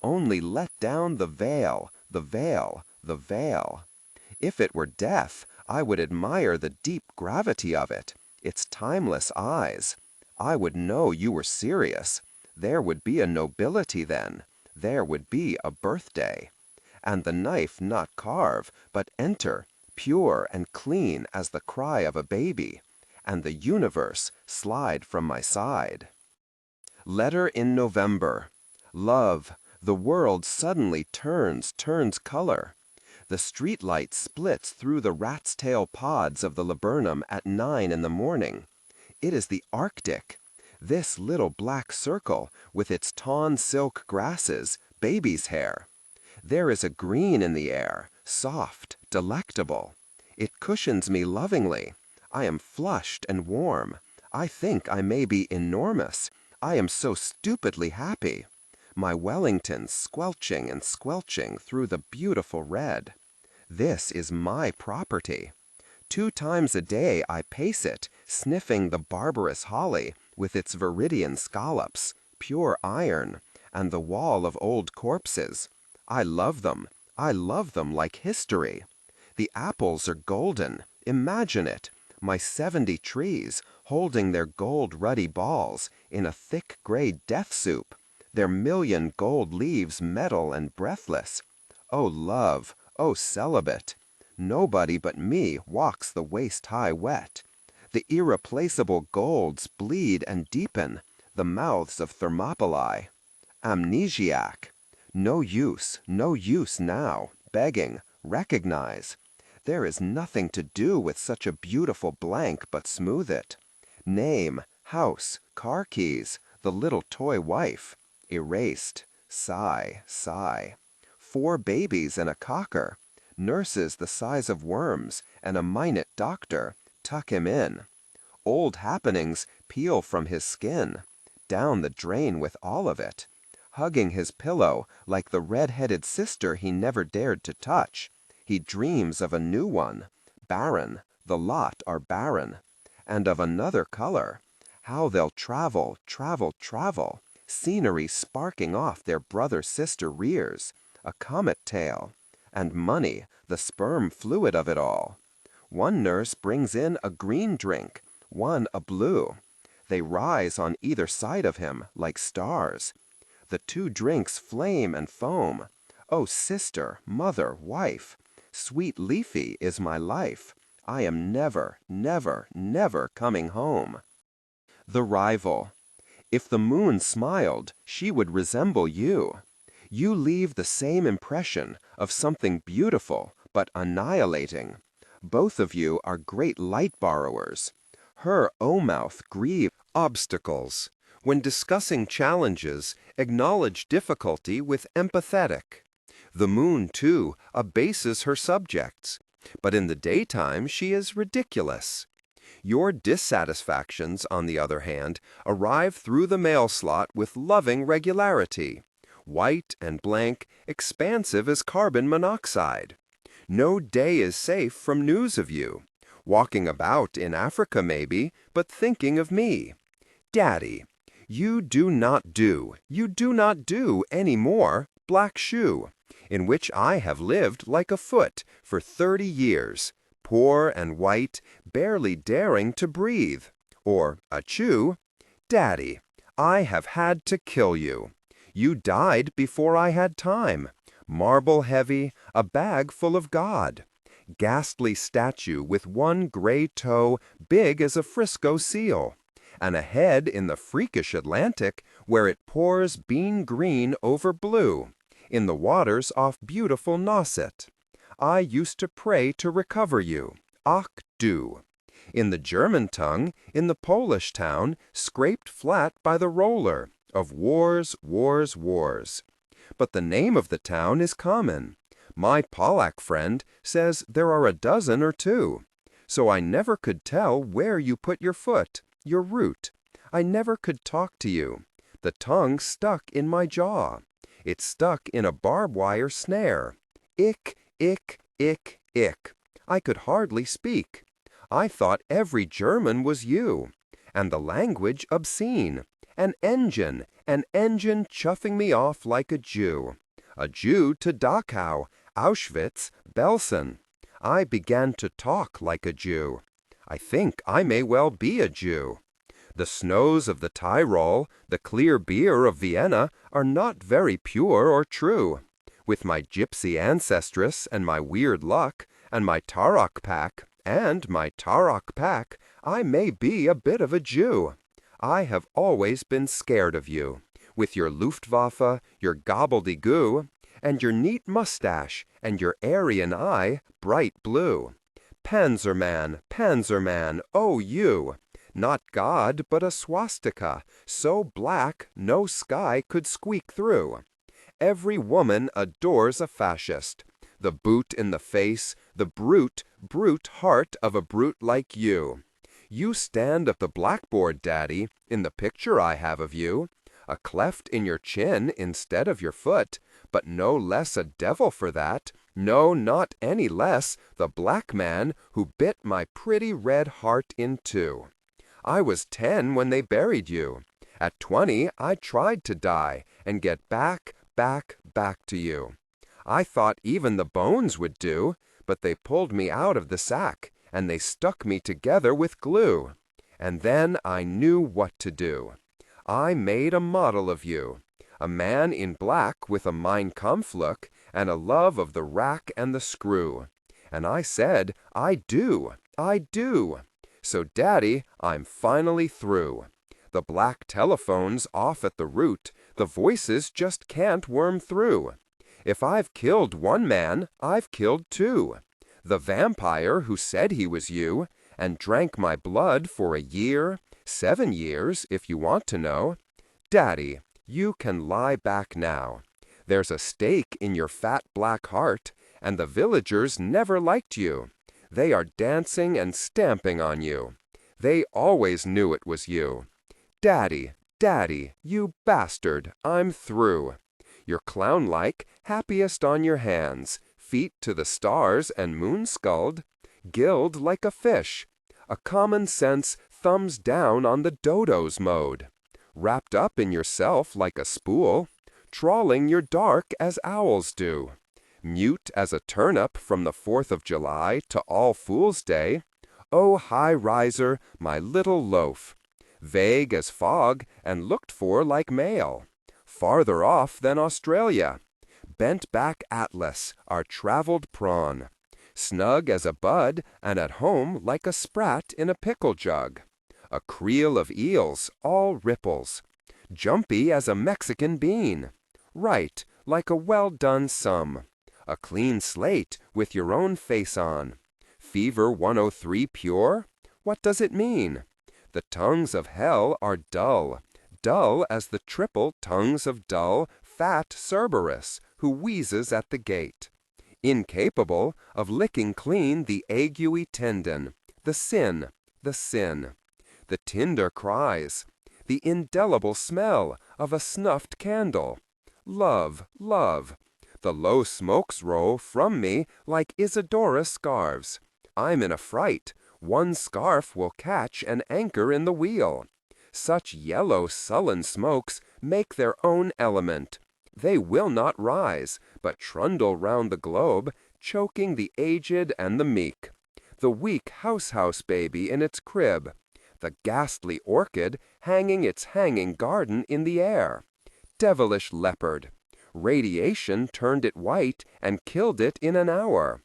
Only let down the veil, the veil, the veil. If it were death, I would admire the deep gravity of it, its timeless eyes. I would know you were serious. There would be a nobility then. There would be a birthday. And the knife not carve, but enter, pure and clean as the cry of a baby, and the universe slide from my side. Letter in November. Love, the world suddenly turns color. The streetlight splits through the rat's tail pods of the laburnum at 9 in the morning. It is the Arctic. This little black circle, with its tawn silk grasses, baby's hair. There is a green in the air, soft, delectable. It cushions me lovingly. I am flushed and warm. I think I may be enormous. I am so stupidly happy. My Wellington squelching and squelching through the beautiful red. This is my property. 2 times a day I pace it, sniffing the barbarous holly with its viridian scallops, pure iron, and the wall of old corpses. I love them like history. The apples are golden, imagine it, my 70 trees holding their gold ruddy balls in a thick gray death soup, their million gold leaves metal and breathless. Oh love, oh celibate, nobody but me walks the waist-high wet. The irreplaceable golds bleed and deepen, the mouths of Thermopylae. Amnesiac. No use now, begging, recognize. There is nothing to do with such a beautiful blank but smooth it. Name, house, car keys, the little toy wife. Erased. Sigh, sigh. 4 babies and a cocker. Nurses the size of worms, and a minute doctor. Tuck him in. Old happenings peel from his skin. Down the drain with all of it. Hugging his pillow like the red-headed sister he never dared to touch. He dreams of a new one. Barren, the lot are barren. And of another color. How they'll travel, travel, travel. Scenery sparking off their brother-sister rears. A comet tail. And money, the sperm fluid of it all. One nurse brings in a green drink, one a blue. They rise on either side of him like stars. The 2 drinks flame and foam. Oh, sister, mother, wife, sweet Leafy is my life. I am never, never, never coming home. The rival. If the moon smiled, she would resemble you. You leave the same impression of something beautiful but annihilating. Both of you are great light borrowers. Her O-mouth grieves obstacles. When discussing challenges, acknowledge difficulty with empathetic. The moon, too, abases her subjects, but in the daytime she is ridiculous. Your dissatisfactions, on the other hand, arrive through the mail slot with loving regularity, white and blank, expansive as carbon monoxide. No day is safe from news of you. Walking about in Africa maybe, but thinking of me. Daddy, you do not do any more black shoe. in which I have lived like a foot for 30 years, poor and white, barely daring to breathe. Or, achoo, Daddy, I have had to kill you. You died before I had time. Marble heavy, a bag full of God. Ghastly statue with one gray toe big as a Frisco seal, and a head in the freakish Atlantic where it pours bean green over blue, in the waters off beautiful Nauset. I used to pray to recover you. Ach du. In the German tongue, in the Polish town, scraped flat by the roller, of wars, wars, wars. But the name of the town is common. My Polack friend says there are a dozen or two. So I never could tell where you put your foot, your root. I never could talk to you. The tongue stuck in my jaw. It stuck in a barbed wire snare. Ick, ick, ick, ick. I could hardly speak. I thought every German was you, and the language obscene. An engine chuffing me off like a Jew. A Jew to Dachau, Auschwitz, Belsen. I began to talk like a Jew. I think I may well be a Jew. The snows of the Tyrol, the clear beer of Vienna are not very pure or true. With my gypsy ancestress and my weird luck, and my Tarock pack, I may be a bit of a Jew. I have always been scared of you, with your Luftwaffe, your gobbledygoo, and your neat mustache, and your Aryan eye, bright blue. Panzerman, oh you! Not God, but a swastika, so black no sky could squeak through. Every woman adores a fascist. The boot in the face, the brute heart of a brute like you. You stand at the blackboard, Daddy, in the picture I have of you. A cleft in your chin instead of your foot, but no less a devil for that. No, not any less, the black man who bit my pretty red heart in two. I was 10 when they buried you. At 20, I tried to die and get back to you. I thought even the bones would do, but they pulled me out of the sack, and they stuck me together with glue. And then I knew what to do. I made a model of you, a man in black with a Mein Kampf look and a love of the rack and the screw. And I said, I do. So, Daddy, I'm finally through. The black telephone's off at the root, the voices just can't worm through. If I've killed one man, I've killed two. The vampire who said he was you, and drank my blood for a year, 7 years, if you want to know. Daddy, you can lie back now. There's a stake in your fat black heart, and the villagers never liked you. They are dancing and stamping on you. They always knew it was you. Daddy, you bastard, I'm through. You're clown-like, happiest on your hands, feet to the stars and moon-sculled, gilled like a fish. A common sense thumbs down on the dodo's mode. Wrapped up in yourself like a spool, trawling your dark as owls do. Mute as a turnip from the 4th of July to All Fool's Day. Oh, high riser, my little loaf. Vague as fog and looked for like mail. Farther off than Australia. Bent back Atlas, our traveled prawn. Snug as a bud and at home like a sprat in a pickle jug. A creel of eels, all ripples. Jumpy as a Mexican bean. Right, like a well-done sum. A clean slate with your own face on. Fever 103 pure? What does it mean? The tongues of hell are dull. Dull as the triple tongues of dull, fat Cerberus, who wheezes at the gate. Incapable of licking clean the aguey tendon. The sin. The tinder cries. The indelible smell of a snuffed candle. Love. The low smokes roll from me like Isadora scarves. I'm in a fright. One scarf will catch an anchor in the wheel. Such yellow, sullen smokes make their own element. They will not rise, but trundle round the globe, choking the aged and the meek. The weak house baby in its crib, the ghastly orchid hanging its hanging garden in the air. Devilish leopard. Radiation turned it white and killed it in an hour,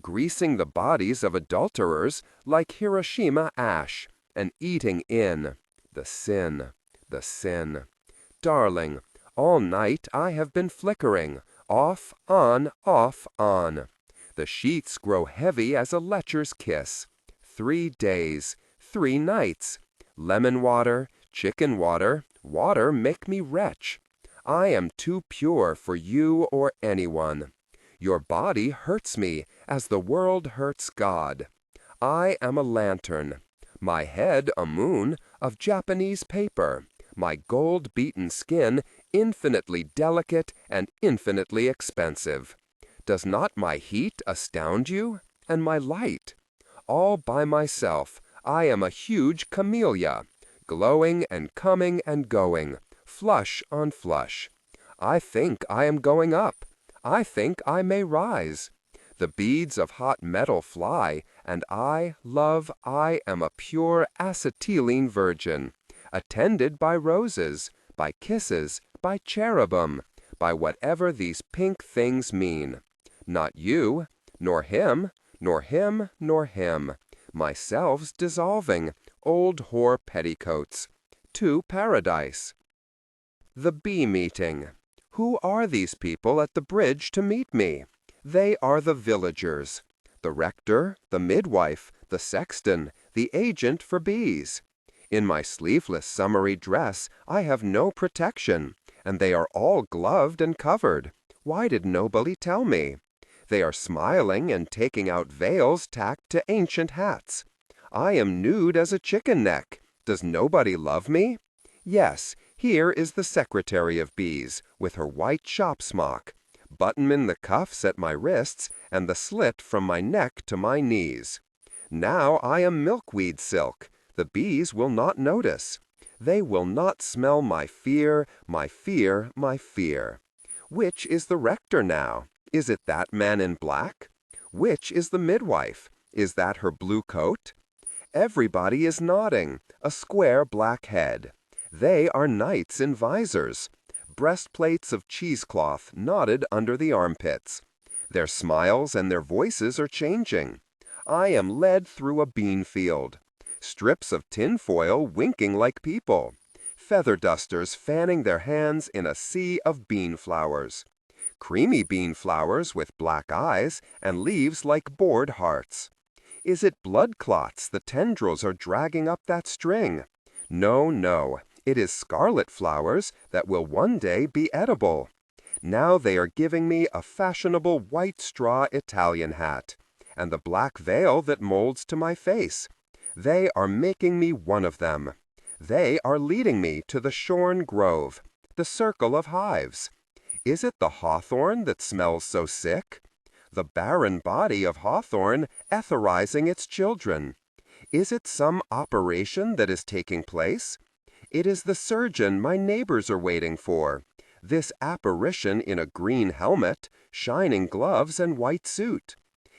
greasing the bodies of adulterers like Hiroshima ash, and eating in the sin. Darling, all night I have been flickering, off, on, The sheets grow heavy as a lecher's kiss. 3 days, 3 nights. Lemon water, chicken water, water make me wretch. I am too pure for you or anyone. Your body hurts me as the world hurts God. I am a lantern, my head a moon of Japanese paper, my gold-beaten skin infinitely delicate and infinitely expensive. Does not my heat astound you? And my light? All by myself, I am a huge camellia, glowing and coming and going, flush on flush. I think I am going up. I think I may rise. The beads of hot metal fly, and I, love, I am a pure acetylene virgin, attended by roses, by kisses, by cherubim, by whatever these pink things mean. Not you, nor him, nor him, nor him. Myself's dissolving, old whore petticoats. To paradise. The bee meeting. Who are these people at the bridge to meet me? They are the villagers. The rector, the midwife, the sexton, the agent for bees. In my sleeveless summery dress I have no protection, and they are all gloved and covered. Why did nobody tell me? They are smiling and taking out veils tacked to ancient hats. I am nude as a chicken neck. Does nobody love me? Yes, here is the secretary of bees, with her white shop smock, buttonman the cuffs at my wrists, and the slit from my neck to my knees. Now I am milkweed silk. The bees will not notice. They will not smell my fear, my fear, my fear. Which is the rector now? Is it that man in black? Which is the midwife? Is that her blue coat? Everybody is nodding, a square black head. They are knights in visors, breastplates of cheesecloth knotted under the armpits. Their smiles and their voices are changing. I am led through a bean field. Strips of tinfoil winking like people. Feather dusters fanning their hands in a sea of bean flowers. Creamy bean flowers with black eyes and leaves like bored hearts. Is it blood clots the tendrils are dragging up that string? No, no, it is scarlet flowers that will one day be edible. Now they are giving me a fashionable white straw Italian hat, and the black veil that molds to my face. They are making me one of them. They are leading me to the shorn grove, the circle of hives. Is it the hawthorn that smells so sick? The barren body of hawthorn etherizing its children. Is it some operation that is taking place? It is the surgeon my neighbors are waiting for. This apparition in a green helmet, shining gloves and white suit.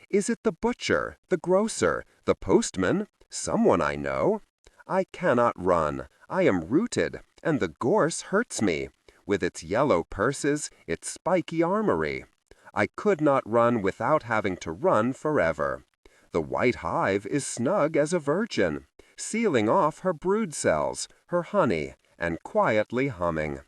Is it the butcher, the grocer, the postman, someone I know? I cannot run. I am rooted, and the gorse hurts me, with its yellow purses, its spiky armory. I could not run without having to run forever. The white hive is snug as a virgin, sealing off her brood cells, her honey, and quietly humming.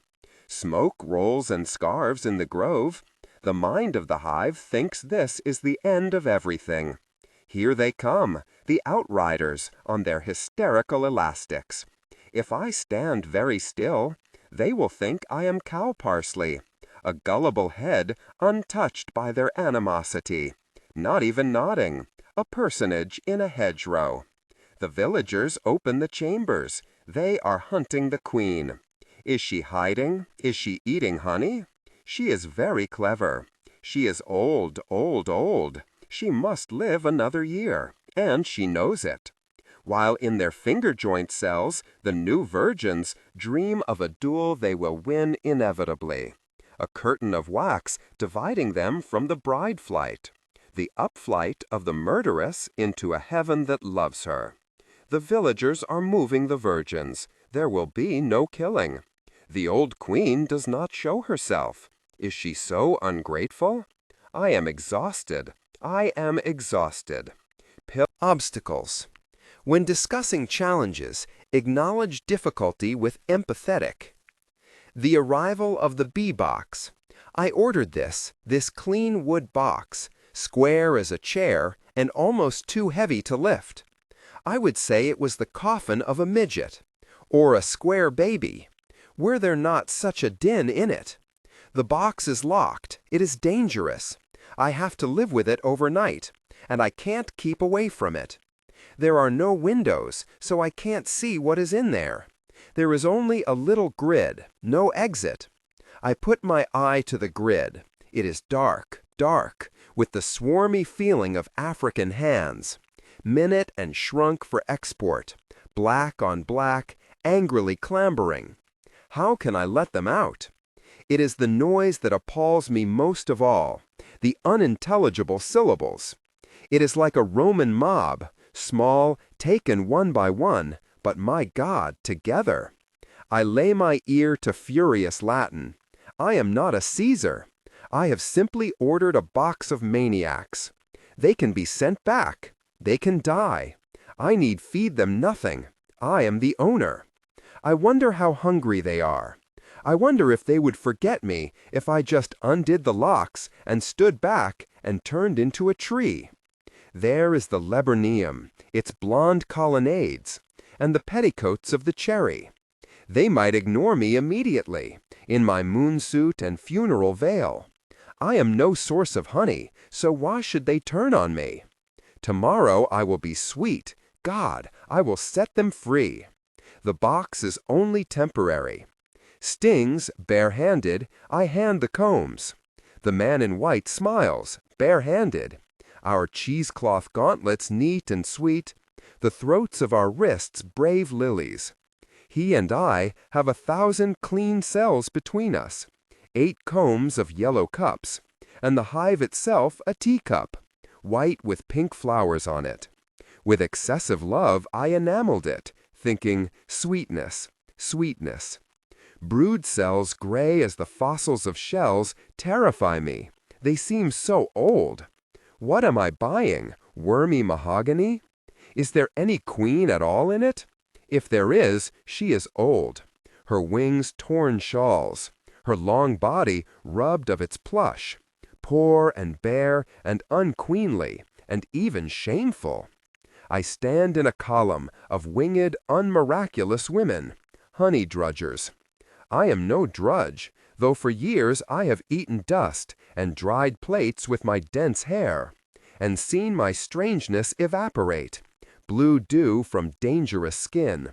Smoke rolls and scarves in the grove. The mind of the hive thinks this is the end of everything. Here they come, the outriders, on their hysterical elastics. If I stand very still, they will think I am cow parsley, a gullible head untouched by their animosity, not even nodding, a personage in a hedgerow. The villagers open the chambers. They are hunting the queen. Is she hiding? Is she eating honey? She is very clever. She is old, old, old. She must live another year, and she knows it. While in their finger-joint cells, the new virgins dream of a duel they will win inevitably. a curtain of wax dividing them from the bride flight, the upflight of the murderess into a heaven that loves her. The villagers are moving the virgins. There will be no killing. The old queen does not show herself. Is she so ungrateful? I am exhausted. I am exhausted. Obstacles. When discussing challenges, acknowledge difficulty with empathetic. The arrival of the bee box. I ordered this clean wood box, square as a chair and almost too heavy to lift. I would say it was the coffin of a midget, or a square baby. Were there not such a din in it? The box is locked. It is dangerous. I have to live with it overnight, and I can't keep away from it. There are no windows, so I can't see what is in there. There is only a little grid, no exit. I put my eye to the grid. It is dark, dark, with the swarmy feeling of African hands. Minute and shrunk for export, black on black, angrily clambering. How can I let them out? It is the noise that appalls me most of all, the unintelligible syllables. It is like a Roman mob, small, taken one by one, but my God, together. I lay my ear to furious Latin. I am not a Caesar. I have simply ordered a box of maniacs. They can be sent back. They can die. I need feed them nothing. I am the owner. I wonder how hungry they are. I wonder if they would forget me if I just undid the locks and stood back and turned into a tree. There is the Labyrinthum, its blonde colonnades, and the petticoats of the cherry. They might ignore me immediately, in my moon suit and funeral veil. I am no source of honey, so why should they turn on me? Tomorrow I will be sweet. God, I will set them free. The box is only temporary. Stings, bare-handed, I hand the combs. The man in white smiles, bare-handed. Our cheesecloth gauntlets neat and sweet, the throats of our wrists brave lilies. He and I have 1,000 clean cells between us, 8 combs of yellow cups, and the hive itself a teacup, white with pink flowers on it. With excessive love I enameled it, thinking, sweetness, sweetness. Brood cells gray as the fossils of shells terrify me. They seem so old. What am I buying? Wormy mahogany? Is there any queen at all in it? If there is, she is old. Her wings torn shawls. Her long body rubbed of its plush. Poor and bare and unqueenly and even shameful. I stand in a column of winged, unmiraculous women, honey drudgers. I am no drudge, though for years I have eaten dust and dried plates with my dense hair, and seen my strangeness evaporate, blue dew from dangerous skin.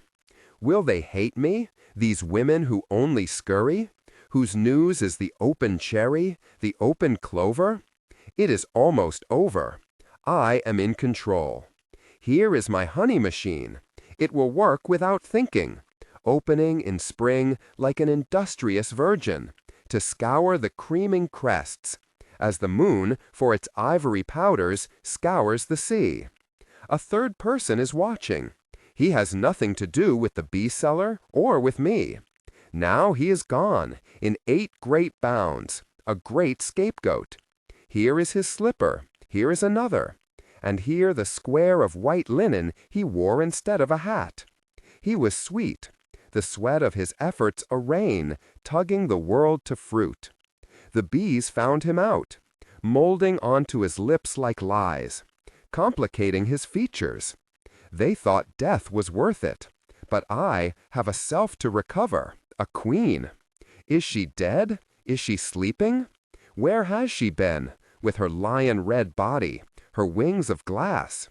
Will they hate me, these women who only scurry, whose news is the open cherry, the open clover? It is almost over. I am in control. Here is my honey machine. It will work without thinking, opening in spring like an industrious virgin, to scour the creaming crests, as the moon, for its ivory powders, scours the sea. A third person is watching. He has nothing to do with the bee seller or with me. Now he is gone, in 8 great bounds, a great scapegoat. Here is his slipper, here is another, and here the square of white linen he wore instead of a hat. He was sweet, the sweat of his efforts a rain, tugging the world to fruit. The bees found him out, molding onto his lips like lies, complicating his features. They thought death was worth it, but I have a self to recover, a queen. Is she dead? Is she sleeping? Where has she been, with her lion-red body, her wings of glass?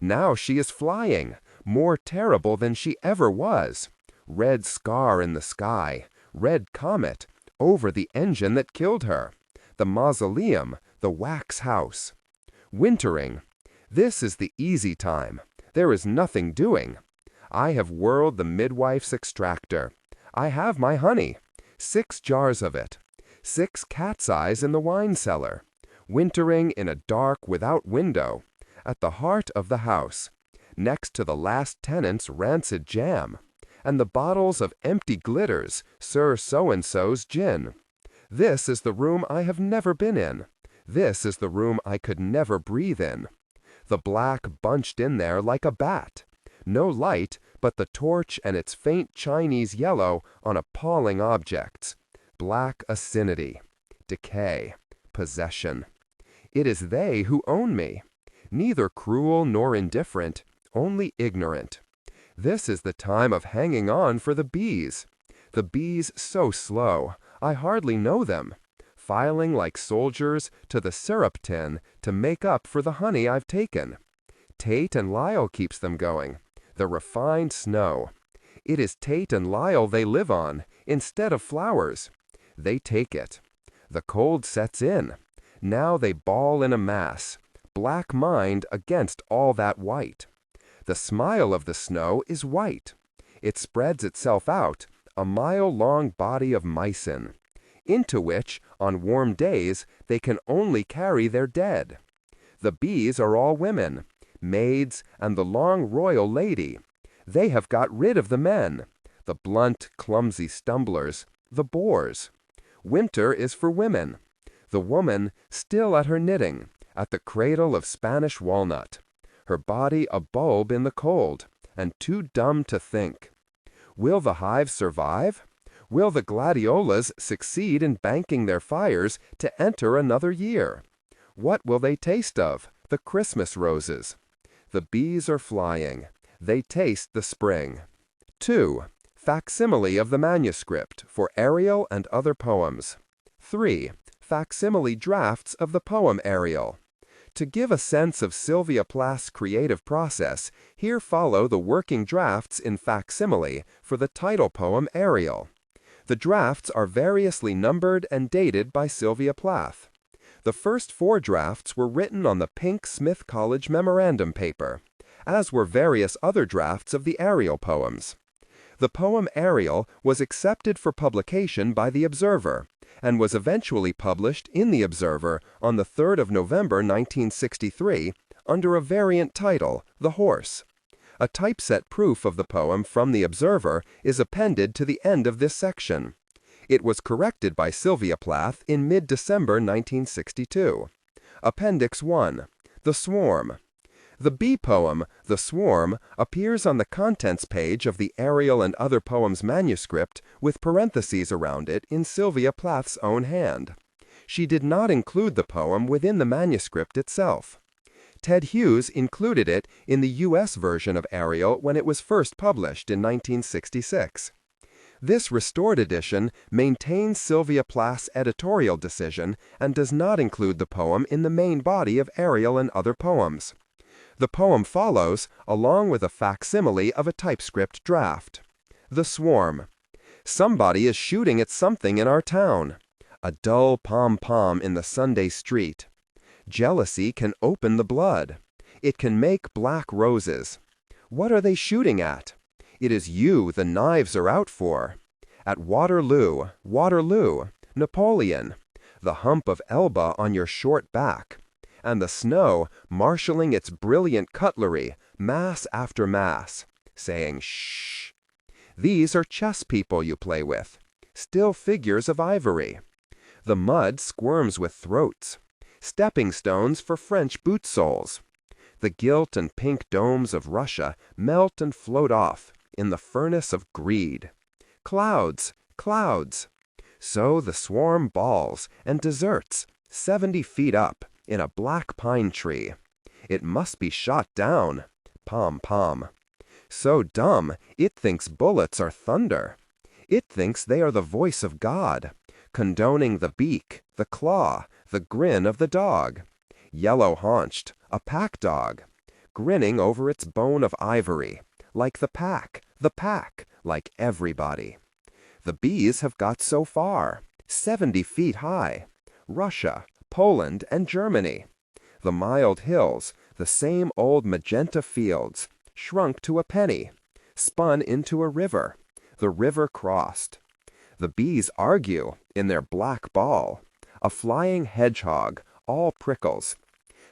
Now she is flying, more terrible than she ever was. Red scar in the sky, red comet, over the engine that killed her, the mausoleum, the wax house. Wintering. This is the easy time. There is nothing doing. I have whirled the midwife's extractor. I have my honey, 6 jars of it. 6 cat's eyes in the wine cellar, wintering in a dark without window, at the heart of the house, next to the last tenant's rancid jam, and the bottles of empty glitters, Sir So-and-so's gin. This is the room I have never been in. This is the room I could never breathe in. The black bunched in there like a bat. No light but the torch and its faint Chinese yellow on appalling objects. Black acidity, decay, possession. It is they who own me. Neither cruel nor indifferent, only ignorant. This is the time of hanging on for the bees. The bees so slow, I hardly know them, filing like soldiers to the syrup tin to make up for the honey I've taken. Tate and Lyle keeps them going, the refined snow. It is Tate and Lyle they live on, instead of flowers. They take it. The cold sets in. Now they bawl in a mass, black mind against all that white. The smile of the snow is white. It spreads itself out, a mile-long body of mycin, into which, on warm days, they can only carry their dead. The bees are all women, maids, and the long royal lady. They have got rid of the men, the blunt, clumsy stumblers, the bores. Winter is for women. The woman, still at her knitting, at the cradle of Spanish walnut, her body a bulb in the cold, and too dumb to think. Will the hive survive? Will the gladiolas succeed in banking their fires to enter another year? What will they taste of, the Christmas roses? The bees are flying. They taste the spring. 2. Facsimile of the manuscript for Ariel and other poems. 3. Facsimile drafts of the poem Ariel. To give a sense of Sylvia Plath's creative process, here follow the working drafts in facsimile for the title poem Ariel. The drafts are variously numbered and dated by Sylvia Plath. The first 4 drafts were written on the pink Smith College memorandum paper, as were various other drafts of the Ariel poems. The poem Ariel was accepted for publication by The Observer, and was eventually published in The Observer on the 3rd of November 1963 under a variant title, The Horse. A typeset proof of the poem from The Observer is appended to the end of this section. It was corrected by Sylvia Plath in mid-December 1962. Appendix 1. The Swarm. The bee poem, The Swarm, appears on the contents page of the Ariel and Other Poems manuscript with parentheses around it in Sylvia Plath's own hand. She did not include the poem within the manuscript itself. Ted Hughes included it in the U.S. version of Ariel when it was first published in 1966. This restored edition maintains Sylvia Plath's editorial decision and does not include the poem in the main body of Ariel and Other Poems. The poem follows, along with a facsimile of a typescript draft. The Swarm. Somebody is shooting at something in our town. A dull pom-pom in the Sunday street. Jealousy can open the blood. It can make black roses. What are they shooting at? It is you the knives are out for. At Waterloo, Waterloo, Napoleon, the hump of Elba on your short back, and the snow marshalling its brilliant cutlery, mass after mass, saying shh. These are chess people you play with, still figures of ivory. The mud squirms with throats, stepping stones for French boot soles. The gilt and pink domes of Russia melt and float off in the furnace of greed. Clouds, clouds. So the swarm balls and deserts, 70 feet up, in a black pine tree. It must be shot down. Pom-pom. So dumb, it thinks bullets are thunder. It thinks they are the voice of God, condoning the beak, the claw, the grin of the dog. Yellow-haunched, a pack dog, grinning over its bone of ivory, like the pack, like everybody. The bees have got so far, 70 feet high. Russia, Poland, and Germany. The mild hills, the same old magenta fields, shrunk to a penny, spun into a river, the river crossed. The bees argue in their black ball, a flying hedgehog, all prickles.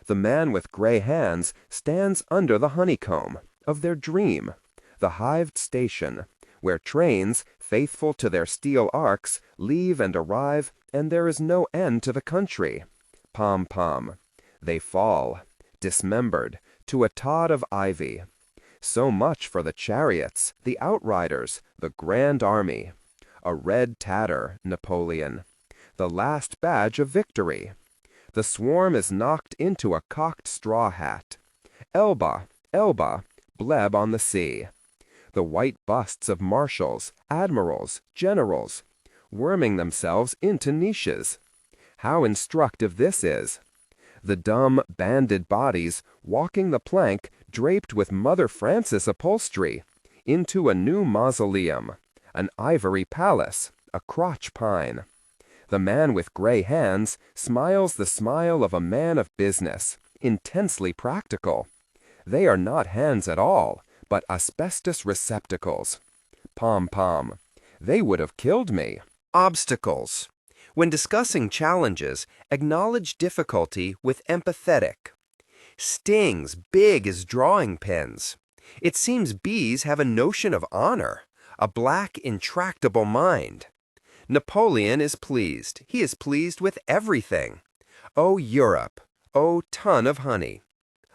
The man with gray hands stands under the honeycomb of their dream, the hived station, where trains, faithful to their steel arcs, leave and arrive, and there is no end to the country. Pom pom. They fall, dismembered, to a tod of ivy. So much for the chariots, the outriders, the grand army. A red tatter, Napoleon. The last badge of victory. The swarm is knocked into a cocked straw hat. Elba, Elba, bleb on the sea. The white busts of marshals, admirals, generals, worming themselves into niches. How instructive this is! The dumb, banded bodies walking the plank draped with Mother Francis upholstery into a new mausoleum, an ivory palace, a crotch pine. The man with gray hands smiles the smile of a man of business, intensely practical. They are not hands at all, but asbestos receptacles. Pom pom. They would have killed me. Obstacles. When discussing challenges, acknowledge difficulty with empathetic. Stings big as drawing pins. It seems bees have a notion of honor, a black, intractable mind. Napoleon is pleased. He is pleased with everything. Oh, Europe. Oh, ton of honey.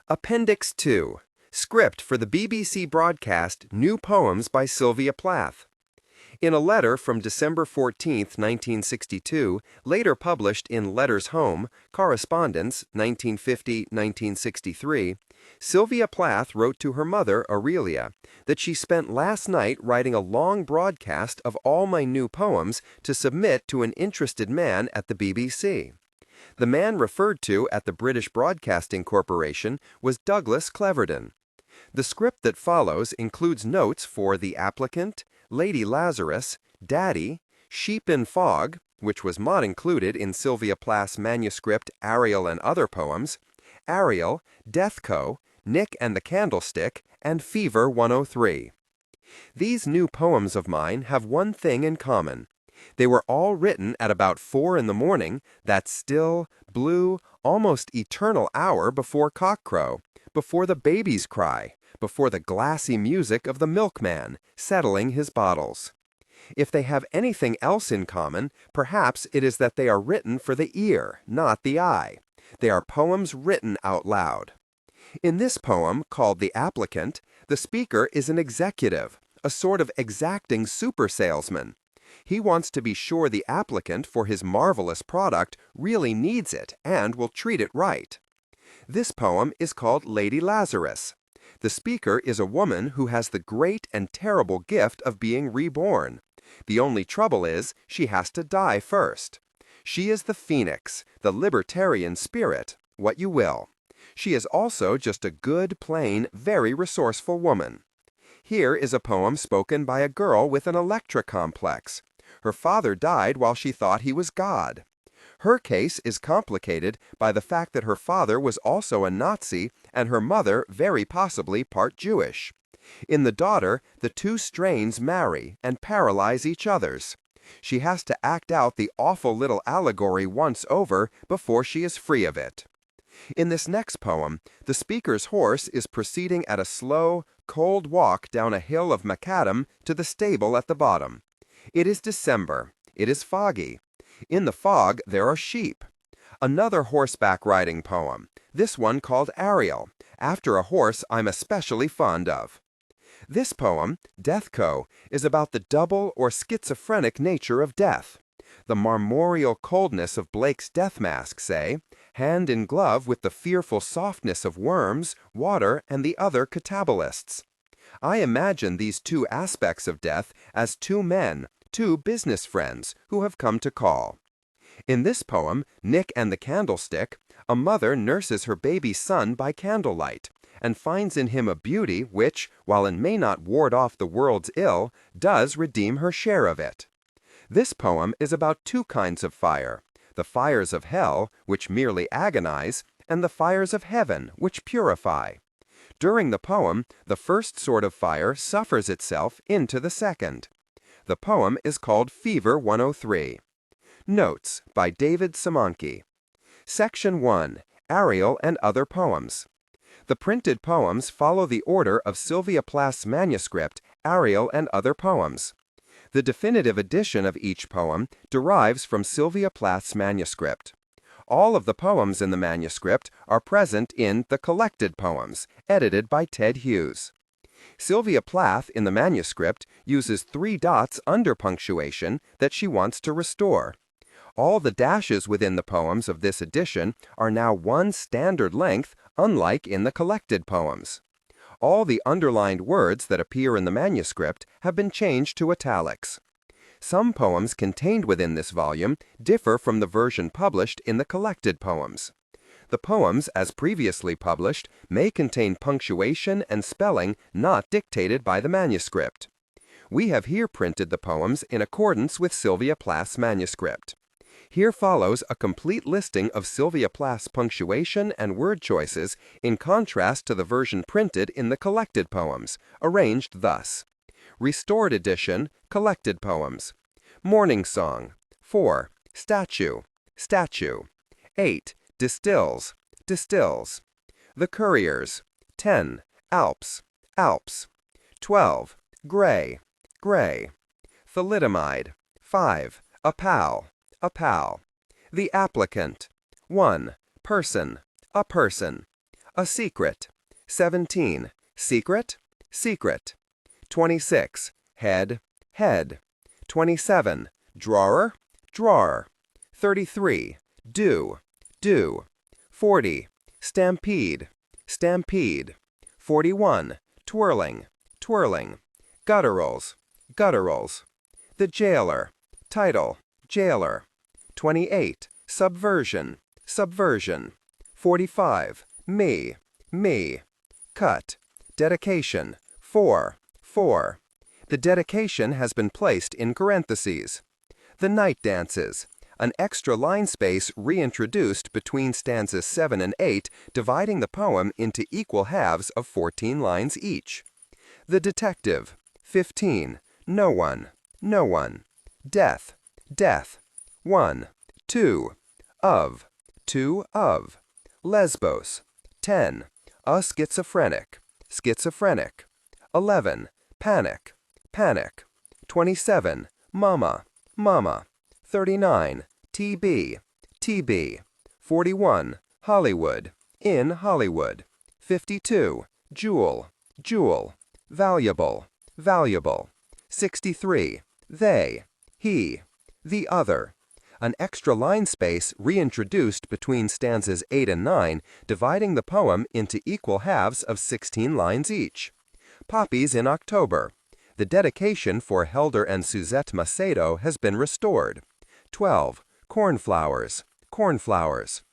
Appendix 2. Script for the BBC broadcast New Poems by Sylvia Plath. In a letter from December 14, 1962, later published in Letters Home, Correspondence, 1950-1963, Sylvia Plath wrote to her mother, Aurelia, that she spent last night writing a long broadcast of all my new poems to submit to an interested man at the BBC. The man referred to at the British Broadcasting Corporation was Douglas Cleverdon. The script that follows includes notes for The Applicant, Lady Lazarus, Daddy, Sheep in Fog, which was not included in Sylvia Plath's manuscript Ariel and Other Poems, Ariel, Deathco, Nick and the Candlestick, and Fever 103. These new poems of mine have one thing in common. They were all written at about 4 in the morning, that still, blue, almost eternal hour before cockcrow, before the babies cry, before the glassy music of the milkman settling his bottles. If they have anything else in common, perhaps it is that they are written for the ear, not the eye. They are poems written out loud. In this poem, called The Applicant, the speaker is an executive, a sort of exacting super salesman. He wants to be sure the applicant for his marvelous product really needs it and will treat it right. This poem is called Lady Lazarus. The speaker is a woman who has the great and terrible gift of being reborn. The only trouble is she has to die first. She is the phoenix, the libertarian spirit, what you will. She is also just a good, plain, very resourceful woman. Here is a poem spoken by a girl with an Electra complex. Her father died while she thought he was God. Her case is complicated by the fact that her father was also a Nazi and her mother very possibly part Jewish. In the daughter, the two strains marry and paralyze each other's. She has to act out the awful little allegory once over before she is free of it. In this next poem, the speaker's horse is proceeding at a slow, cold walk down a hill of macadam to the stable at the bottom. It is December. It is foggy. In the fog, there are sheep. Another horseback riding poem, this one called Ariel, after a horse I'm especially fond of. This poem, Deathco, is about the double or schizophrenic nature of death. The marmoreal coldness of Blake's death mask, say, hand in glove with the fearful softness of worms, water, and the other catabolists. I imagine these two aspects of death as two men, two business friends, who have come to call. In this poem, Nick and the Candlestick, a mother nurses her baby son by candlelight, and finds in him a beauty which, while it may not ward off the world's ill, does redeem her share of it. This poem is about two kinds of fire, the fires of hell, which merely agonize, and the fires of heaven, which purify. During the poem, the first sort of fire suffers itself into the second. The poem is called Fever 103. Notes by David Simonke. Section 1. Ariel and Other Poems. The printed poems follow the order of Sylvia Plath's manuscript, Ariel and Other Poems. The definitive edition of each poem derives from Sylvia Plath's manuscript. All of the poems in the manuscript are present in The Collected Poems, edited by Ted Hughes. Sylvia Plath in the manuscript uses 3 dots under punctuation that she wants to restore. All the dashes within the poems of this edition are now one standard length, unlike in the collected poems. All the underlined words that appear in the manuscript have been changed to italics. Some poems contained within this volume differ from the version published in the collected poems. The poems, as previously published, may contain punctuation and spelling not dictated by the manuscript. We have here printed the poems in accordance with Sylvia Plath's manuscript. Here follows a complete listing of Sylvia Plath's punctuation and word choices in contrast to the version printed in the collected poems, arranged thus. Restored edition, collected poems. Morning Song. 4. Statue, statue. 8. Distills, distills. The Couriers. 10. Alps, Alps. 12. Gray, gray. Thalidomide. 5. A pal, a pal. The Applicant. 1. Person, a person. A secret. 17. Secret, secret. 26. Head, head. 27. Drawer, drawer. 33. Do, do. 40. Stampede, stampede. 41. Twirling, twirling. Gutturals, gutturals. The Jailer. Title, Jailer. 28. Subversion, subversion. 45. Me, me. Cut. Dedication. 4, 4. The dedication has been placed in parentheses. The Night Dances. An extra line space reintroduced between stanzas 7 and 8, dividing the poem into equal halves of 14 lines each. The Detective. 15. No one, no one. Death, death. 1, 2. Of, 2 of. Lesbos. 10. A schizophrenic, schizophrenic. 11. Panic, panic. 27. Mama, mama. 39. TB, TB. 41. Hollywood, in Hollywood. 52. Jewel, jewel. Valuable, valuable. 63. They, he. The Other. An extra line space reintroduced between stanzas 8 and 9, dividing the poem into equal halves of 16 lines each. Poppies in October. The dedication for Helder and Suzette Macedo has been restored. 12. Cornflowers, cornflowers.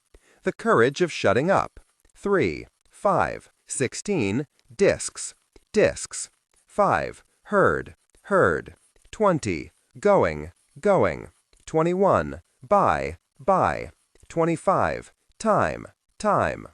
The Courage of Shutting Up. 3. 5. 16. Discs, discs. 5. Heard, heard. 20. Going, going. 21. By, by. 25. Time, time.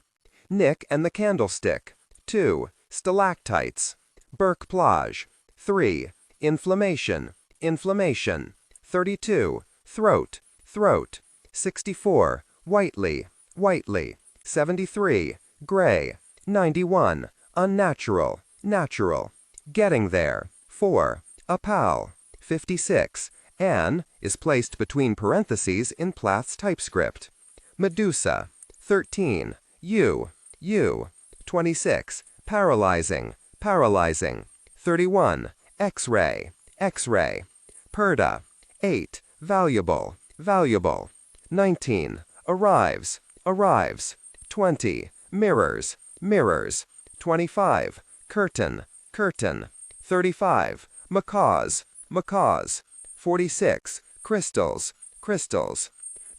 Nick and the Candlestick. 2. Stalactites. Burke Plage. 3. Inflammation, inflammation. 32. Throat, throat. 64. Whiteley, whiteley. 73. Gray. 91. Unnatural, natural. Getting there. 4. A pal. 56. Anne is placed between parentheses in Plath's typescript. Medusa. 13. You, you. 26. Paralyzing, paralyzing. 31. X-ray, x-ray. Perda. 8. Valuable, valuable. 19. Arrives, arrives. 20. Mirrors, mirrors. 25. Curtain, curtain. 35. Macaws, macaws. 46. Crystals, crystals.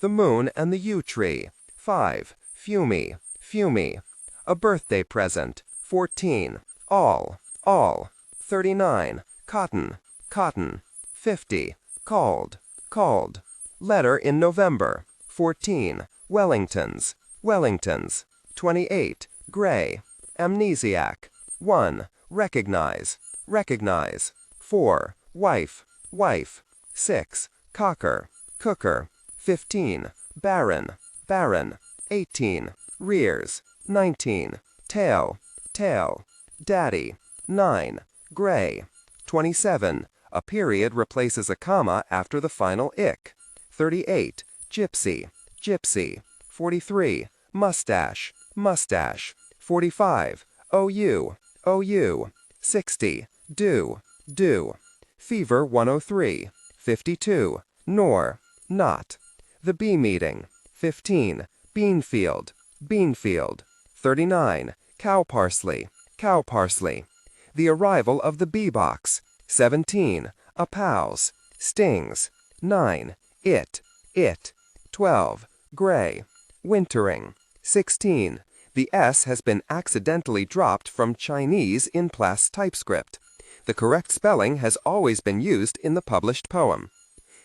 The Moon and the Yew Tree. 5. Fumy, fumy. A Birthday Present. 14. All, all. 39. Cotton, cotton. 50. Called, called. Letter in November. 14. Wellingtons, Wellingtons. 28. Gray. Amnesiac. 1. Recognize, recognize. 4. Wife, wife. 6. Cocker, cooker. 15. Baron, baron. 18. Rears. 19. Tail, tail. Daddy. 9. Gray. 27. A period replaces a comma after the final ick. 38. Gypsy, gypsy. 43. Mustache, mustache. 45. OU, OU. 60. Do, do. Fever 103. 52. Nor, not. The bee meeting. 15. Beanfield, beanfield. 39. Cow parsley, cow parsley. The arrival of the bee box. 17. A pals, stings. 9. It, it. 12. Gray, wintering. 16. The S has been accidentally dropped from Chinese in Plas typescript. The correct spelling has always been used in the published poem.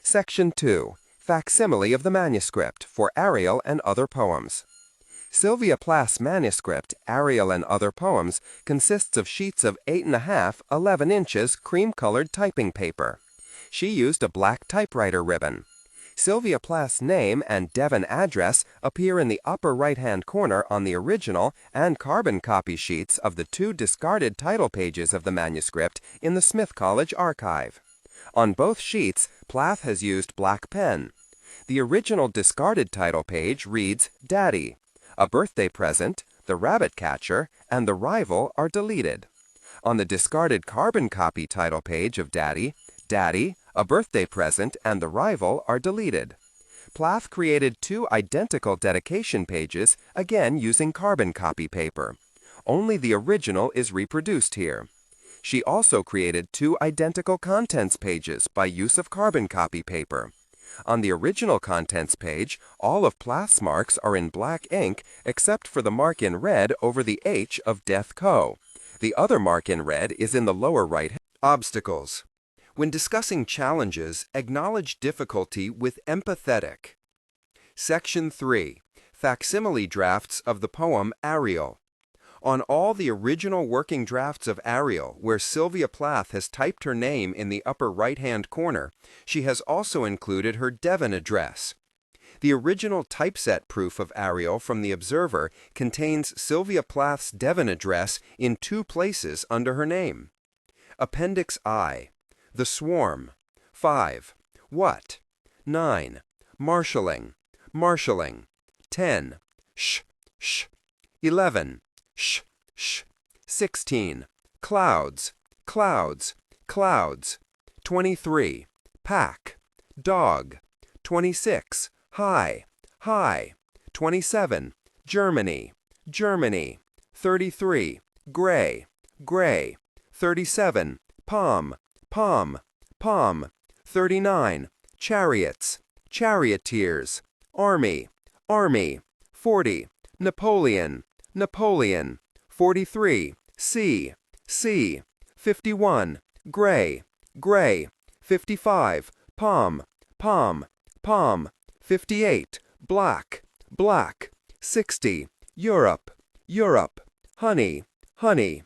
Section 2. Facsimile of the manuscript for Ariel and other poems. Sylvia Plath's manuscript, Ariel and Other Poems, consists of sheets of 8.5, 11 inches cream-colored typing paper. She used a black typewriter ribbon. Sylvia Plath's name and Devon address appear in the upper right-hand corner on the original and carbon copy sheets of the 2 discarded title pages of the manuscript in the Smith College archive. On both sheets, Plath has used black pen. The original discarded title page reads Daddy. A birthday present, the rabbit catcher, and the rival are deleted. On the discarded carbon copy title page of Daddy, Daddy, a birthday present, and the rival are deleted. Plath created 2 identical dedication pages, again using carbon copy paper. Only the original is reproduced here. She also created 2 identical contents pages by use of carbon copy paper. On the original contents page, all of Plath's marks are in black ink except for the mark in red over the H of Death Co. The other mark in red is in the lower right. Obstacles. When discussing challenges, acknowledge difficulty with empathetic. Section 3. Facsimile drafts of the poem Ariel. On all the original working drafts of Ariel, where Sylvia Plath has typed her name in the upper right-hand corner, she has also included her Devon address. The original typeset proof of Ariel from the Observer contains Sylvia Plath's Devon address in 2 places under her name. Appendix I. The Swarm. 5. What? 9. Marshalling, marshalling. 10. Sh, sh. 11. Sh, sh. 16. Clouds, clouds, clouds. 23. Pack, dog. 26. High, high. 27. Germany, Germany. 33. Gray, gray. 37. Palm, palm, palm. 39. Chariots, charioteers. Army, army. 40. Napoleon, Napoleon. 43. Sea, sea. 51. Gray, gray. 55. Palm, palm, palm. 58. Black, black. 60. Europe, Europe. Honey, honey.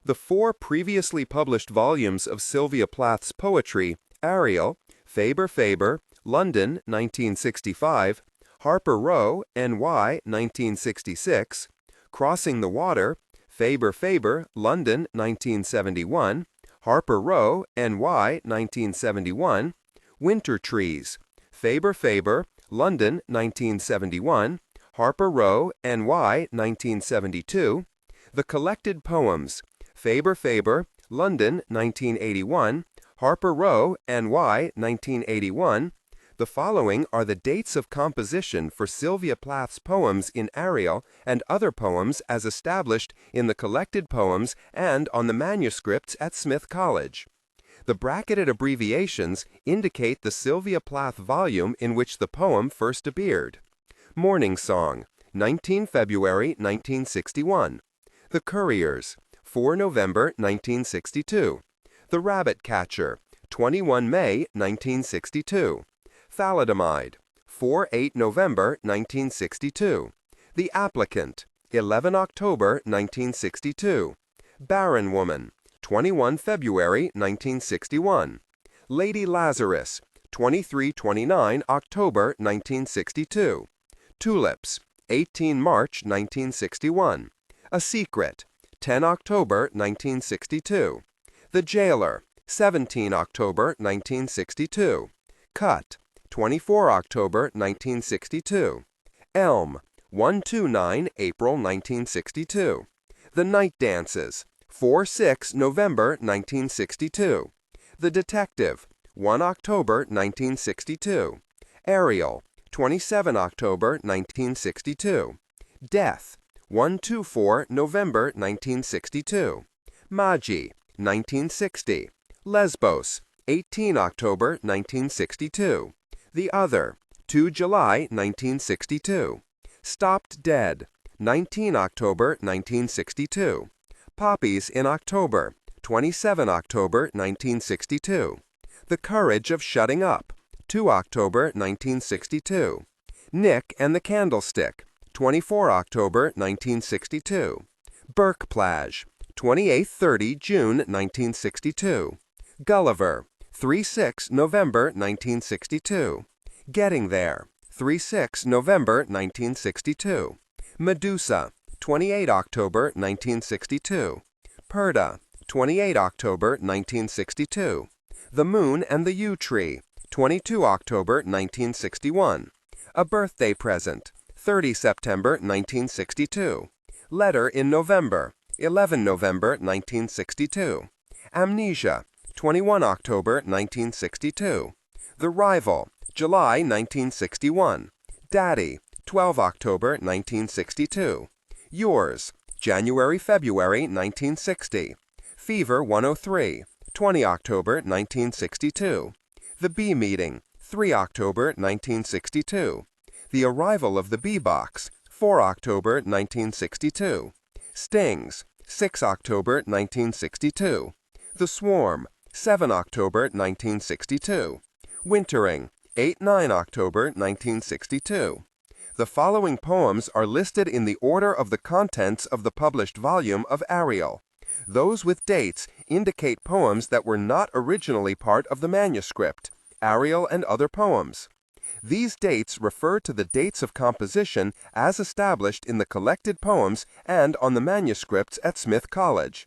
The 4 previously published volumes of Sylvia Plath's poetry, Ariel, Faber, London, 1965, Harper Row, NY, 1966, Crossing the Water, Faber, London, 1971, Harper Row, NY, 1971, Winter Trees, Faber, London, 1971, Harper Row, NY, 1972, The Collected Poems, Faber, London, 1981, Harper Row, NY, 1981. The following are the dates of composition for Sylvia Plath's poems in Ariel and other poems as established in the collected poems and on the manuscripts at Smith College. The bracketed abbreviations indicate the Sylvia Plath volume in which the poem first appeared. Morning Song, 19 February 1961. The Couriers, 4 November 1962. The Rabbit Catcher, 21 May 1962. Thalidomide, 4-8 November 1962. The Applicant, 11 October 1962. Barren Woman, 21 February 1961. Lady Lazarus, 23-29 October 1962. Tulips, 18 March 1961. A Secret, 10 October 1962. The Jailer, 17 October 1962. Cut, 24 October 1962. Elm, 129 April 1962. The Night Dances, 4-6 November 1962. The Detective, 1 October 1962. Ariel, 27 October 1962. Death, 1-4 November 1962. Magi, 1960. Lesbos, 18 October 1962. The Other, 2 July 1962. Stopped Dead, 19 October 1962. Poppies in October, 27 October 1962. The Courage of Shutting Up, 2 October 1962. Nick and the Candlestick, 24 October 1962. Burke-Plage, 28-30 June 1962. Gulliver, 3-6 November 1962. Getting There, 3-6 November 1962. Medusa, 28 October 1962. Purda, 28 October 1962. The Moon and the Yew Tree, 22 October 1961. A Birthday Present, 30 September 1962. Letter in November, 11 November 1962. Amnesia, 21 October 1962. The Rival, July 1961. Daddy, 12 October 1962. Yours, January-February 1960. Fever 103, 20 October 1962. The Bee Meeting, 3 October 1962. The Arrival of the Bee Box, 4 October 1962. Stings, 6 October 1962. The Swarm, 7 October 1962. Wintering, 8-9 October 1962. The following poems are listed in the order of the contents of the published volume of Ariel. Those with dates indicate poems that were not originally part of the manuscript, Ariel and other poems. These dates refer to the dates of composition as established in the collected poems and on the manuscripts at Smith College.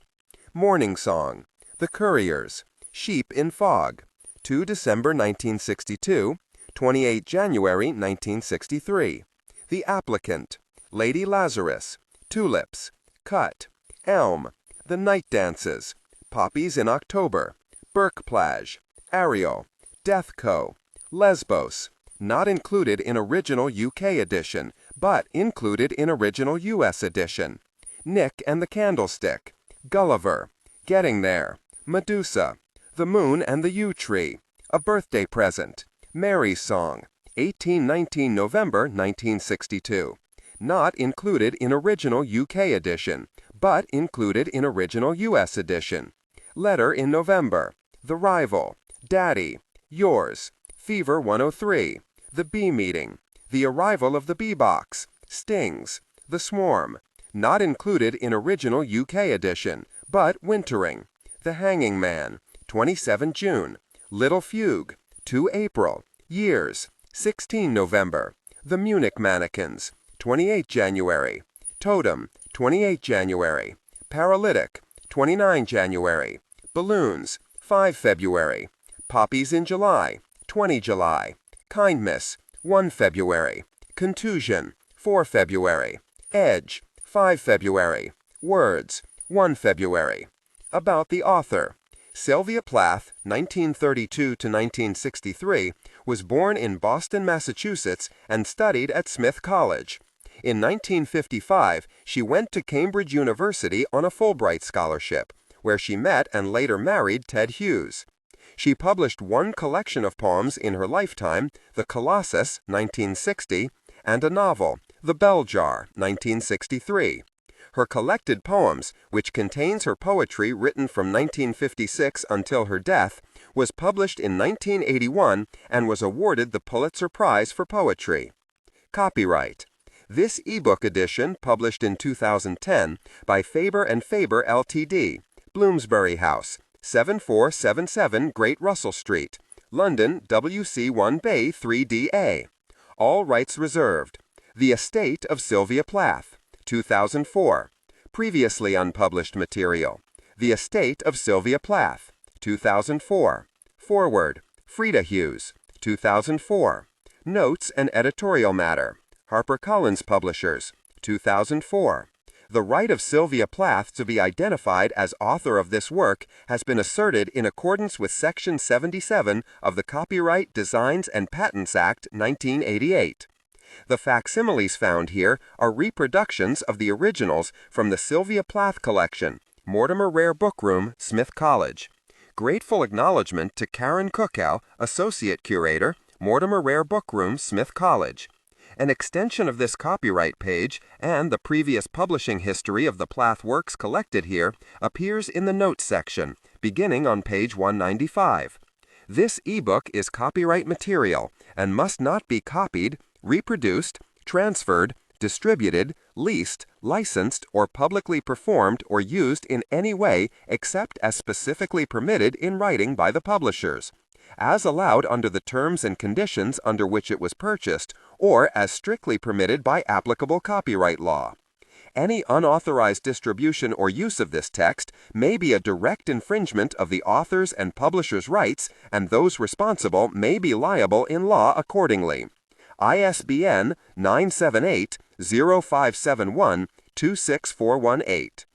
Morning Song, The Couriers, Sheep in Fog, 2 December 1962, 28 January 1963. The Applicant, Lady Lazarus, Tulips, Cut, Elm, The Night Dances, Poppies in October, Burke-Plage, Ariel, Death Co., Lesbos, not included in original UK edition, but included in original US edition. Nick and the Candlestick, Gulliver, Getting There, Medusa, The Moon and the Yew Tree, A Birthday Present, Mary's Song, 18-19 November 1962. Not included in original UK edition, but included in original US edition. Letter in November, The Rival, Daddy, Yours, Fever 103, The Bee Meeting, The Arrival of the Bee Box, Stings, The Swarm, not included in original UK edition, but Wintering, The Hanging Man, 27 June, Little Fugue, 2 April, Years, 16 November, The Munich Mannequins, 28 January, Totem, 28 January, Paralytic, 29 January, Balloons, 5 February, Poppies in July, 20 July, Kindness, 1 February, Contusion, 4 February, Edge, 5 February, Words, 1 February. About the author. Sylvia Plath, 1932 to 1963, was born in Boston, Massachusetts, and studied at Smith College. In 1955, she went to Cambridge University on a Fulbright scholarship, where she met and later married Ted Hughes. She published one collection of poems in her lifetime, The Colossus, 1960, and a novel, The Bell Jar, 1963. Her collected poems, which contains her poetry written from 1956 until her death, was published in 1981 and was awarded the Pulitzer Prize for Poetry. Copyright. This ebook edition, published in 2010 by Faber and Faber Ltd., Bloomsbury House, 7477 Great Russell Street, London, WC1 Bay 3DA. All rights reserved. The Estate of Sylvia Plath, 2004. Previously unpublished material. The Estate of Sylvia Plath, 2004. Forward. Frida Hughes, 2004. Notes and editorial matter. HarperCollins Publishers, 2004. The right of Sylvia Plath to be identified as author of this work has been asserted in accordance with Section 77 of the Copyright, Designs, and Patents Act, 1988. The facsimiles found here are reproductions of the originals from the Sylvia Plath collection, Mortimer Rare Bookroom, Smith College. Grateful acknowledgement to Karen Cookow, Associate Curator, Mortimer Rare Bookroom, Smith College. An extension of this copyright page and the previous publishing history of the Plath works collected here appears in the notes section, beginning on page 195. This ebook is copyright material and must not be copied, reproduced, transferred, distributed, leased, licensed, or publicly performed or used in any way except as specifically permitted in writing by the publishers, as allowed under the terms and conditions under which it was purchased, or as strictly permitted by applicable copyright law. Any unauthorized distribution or use of this text may be a direct infringement of the author's and publisher's rights, and those responsible may be liable in law accordingly. ISBN 978-0571-26418.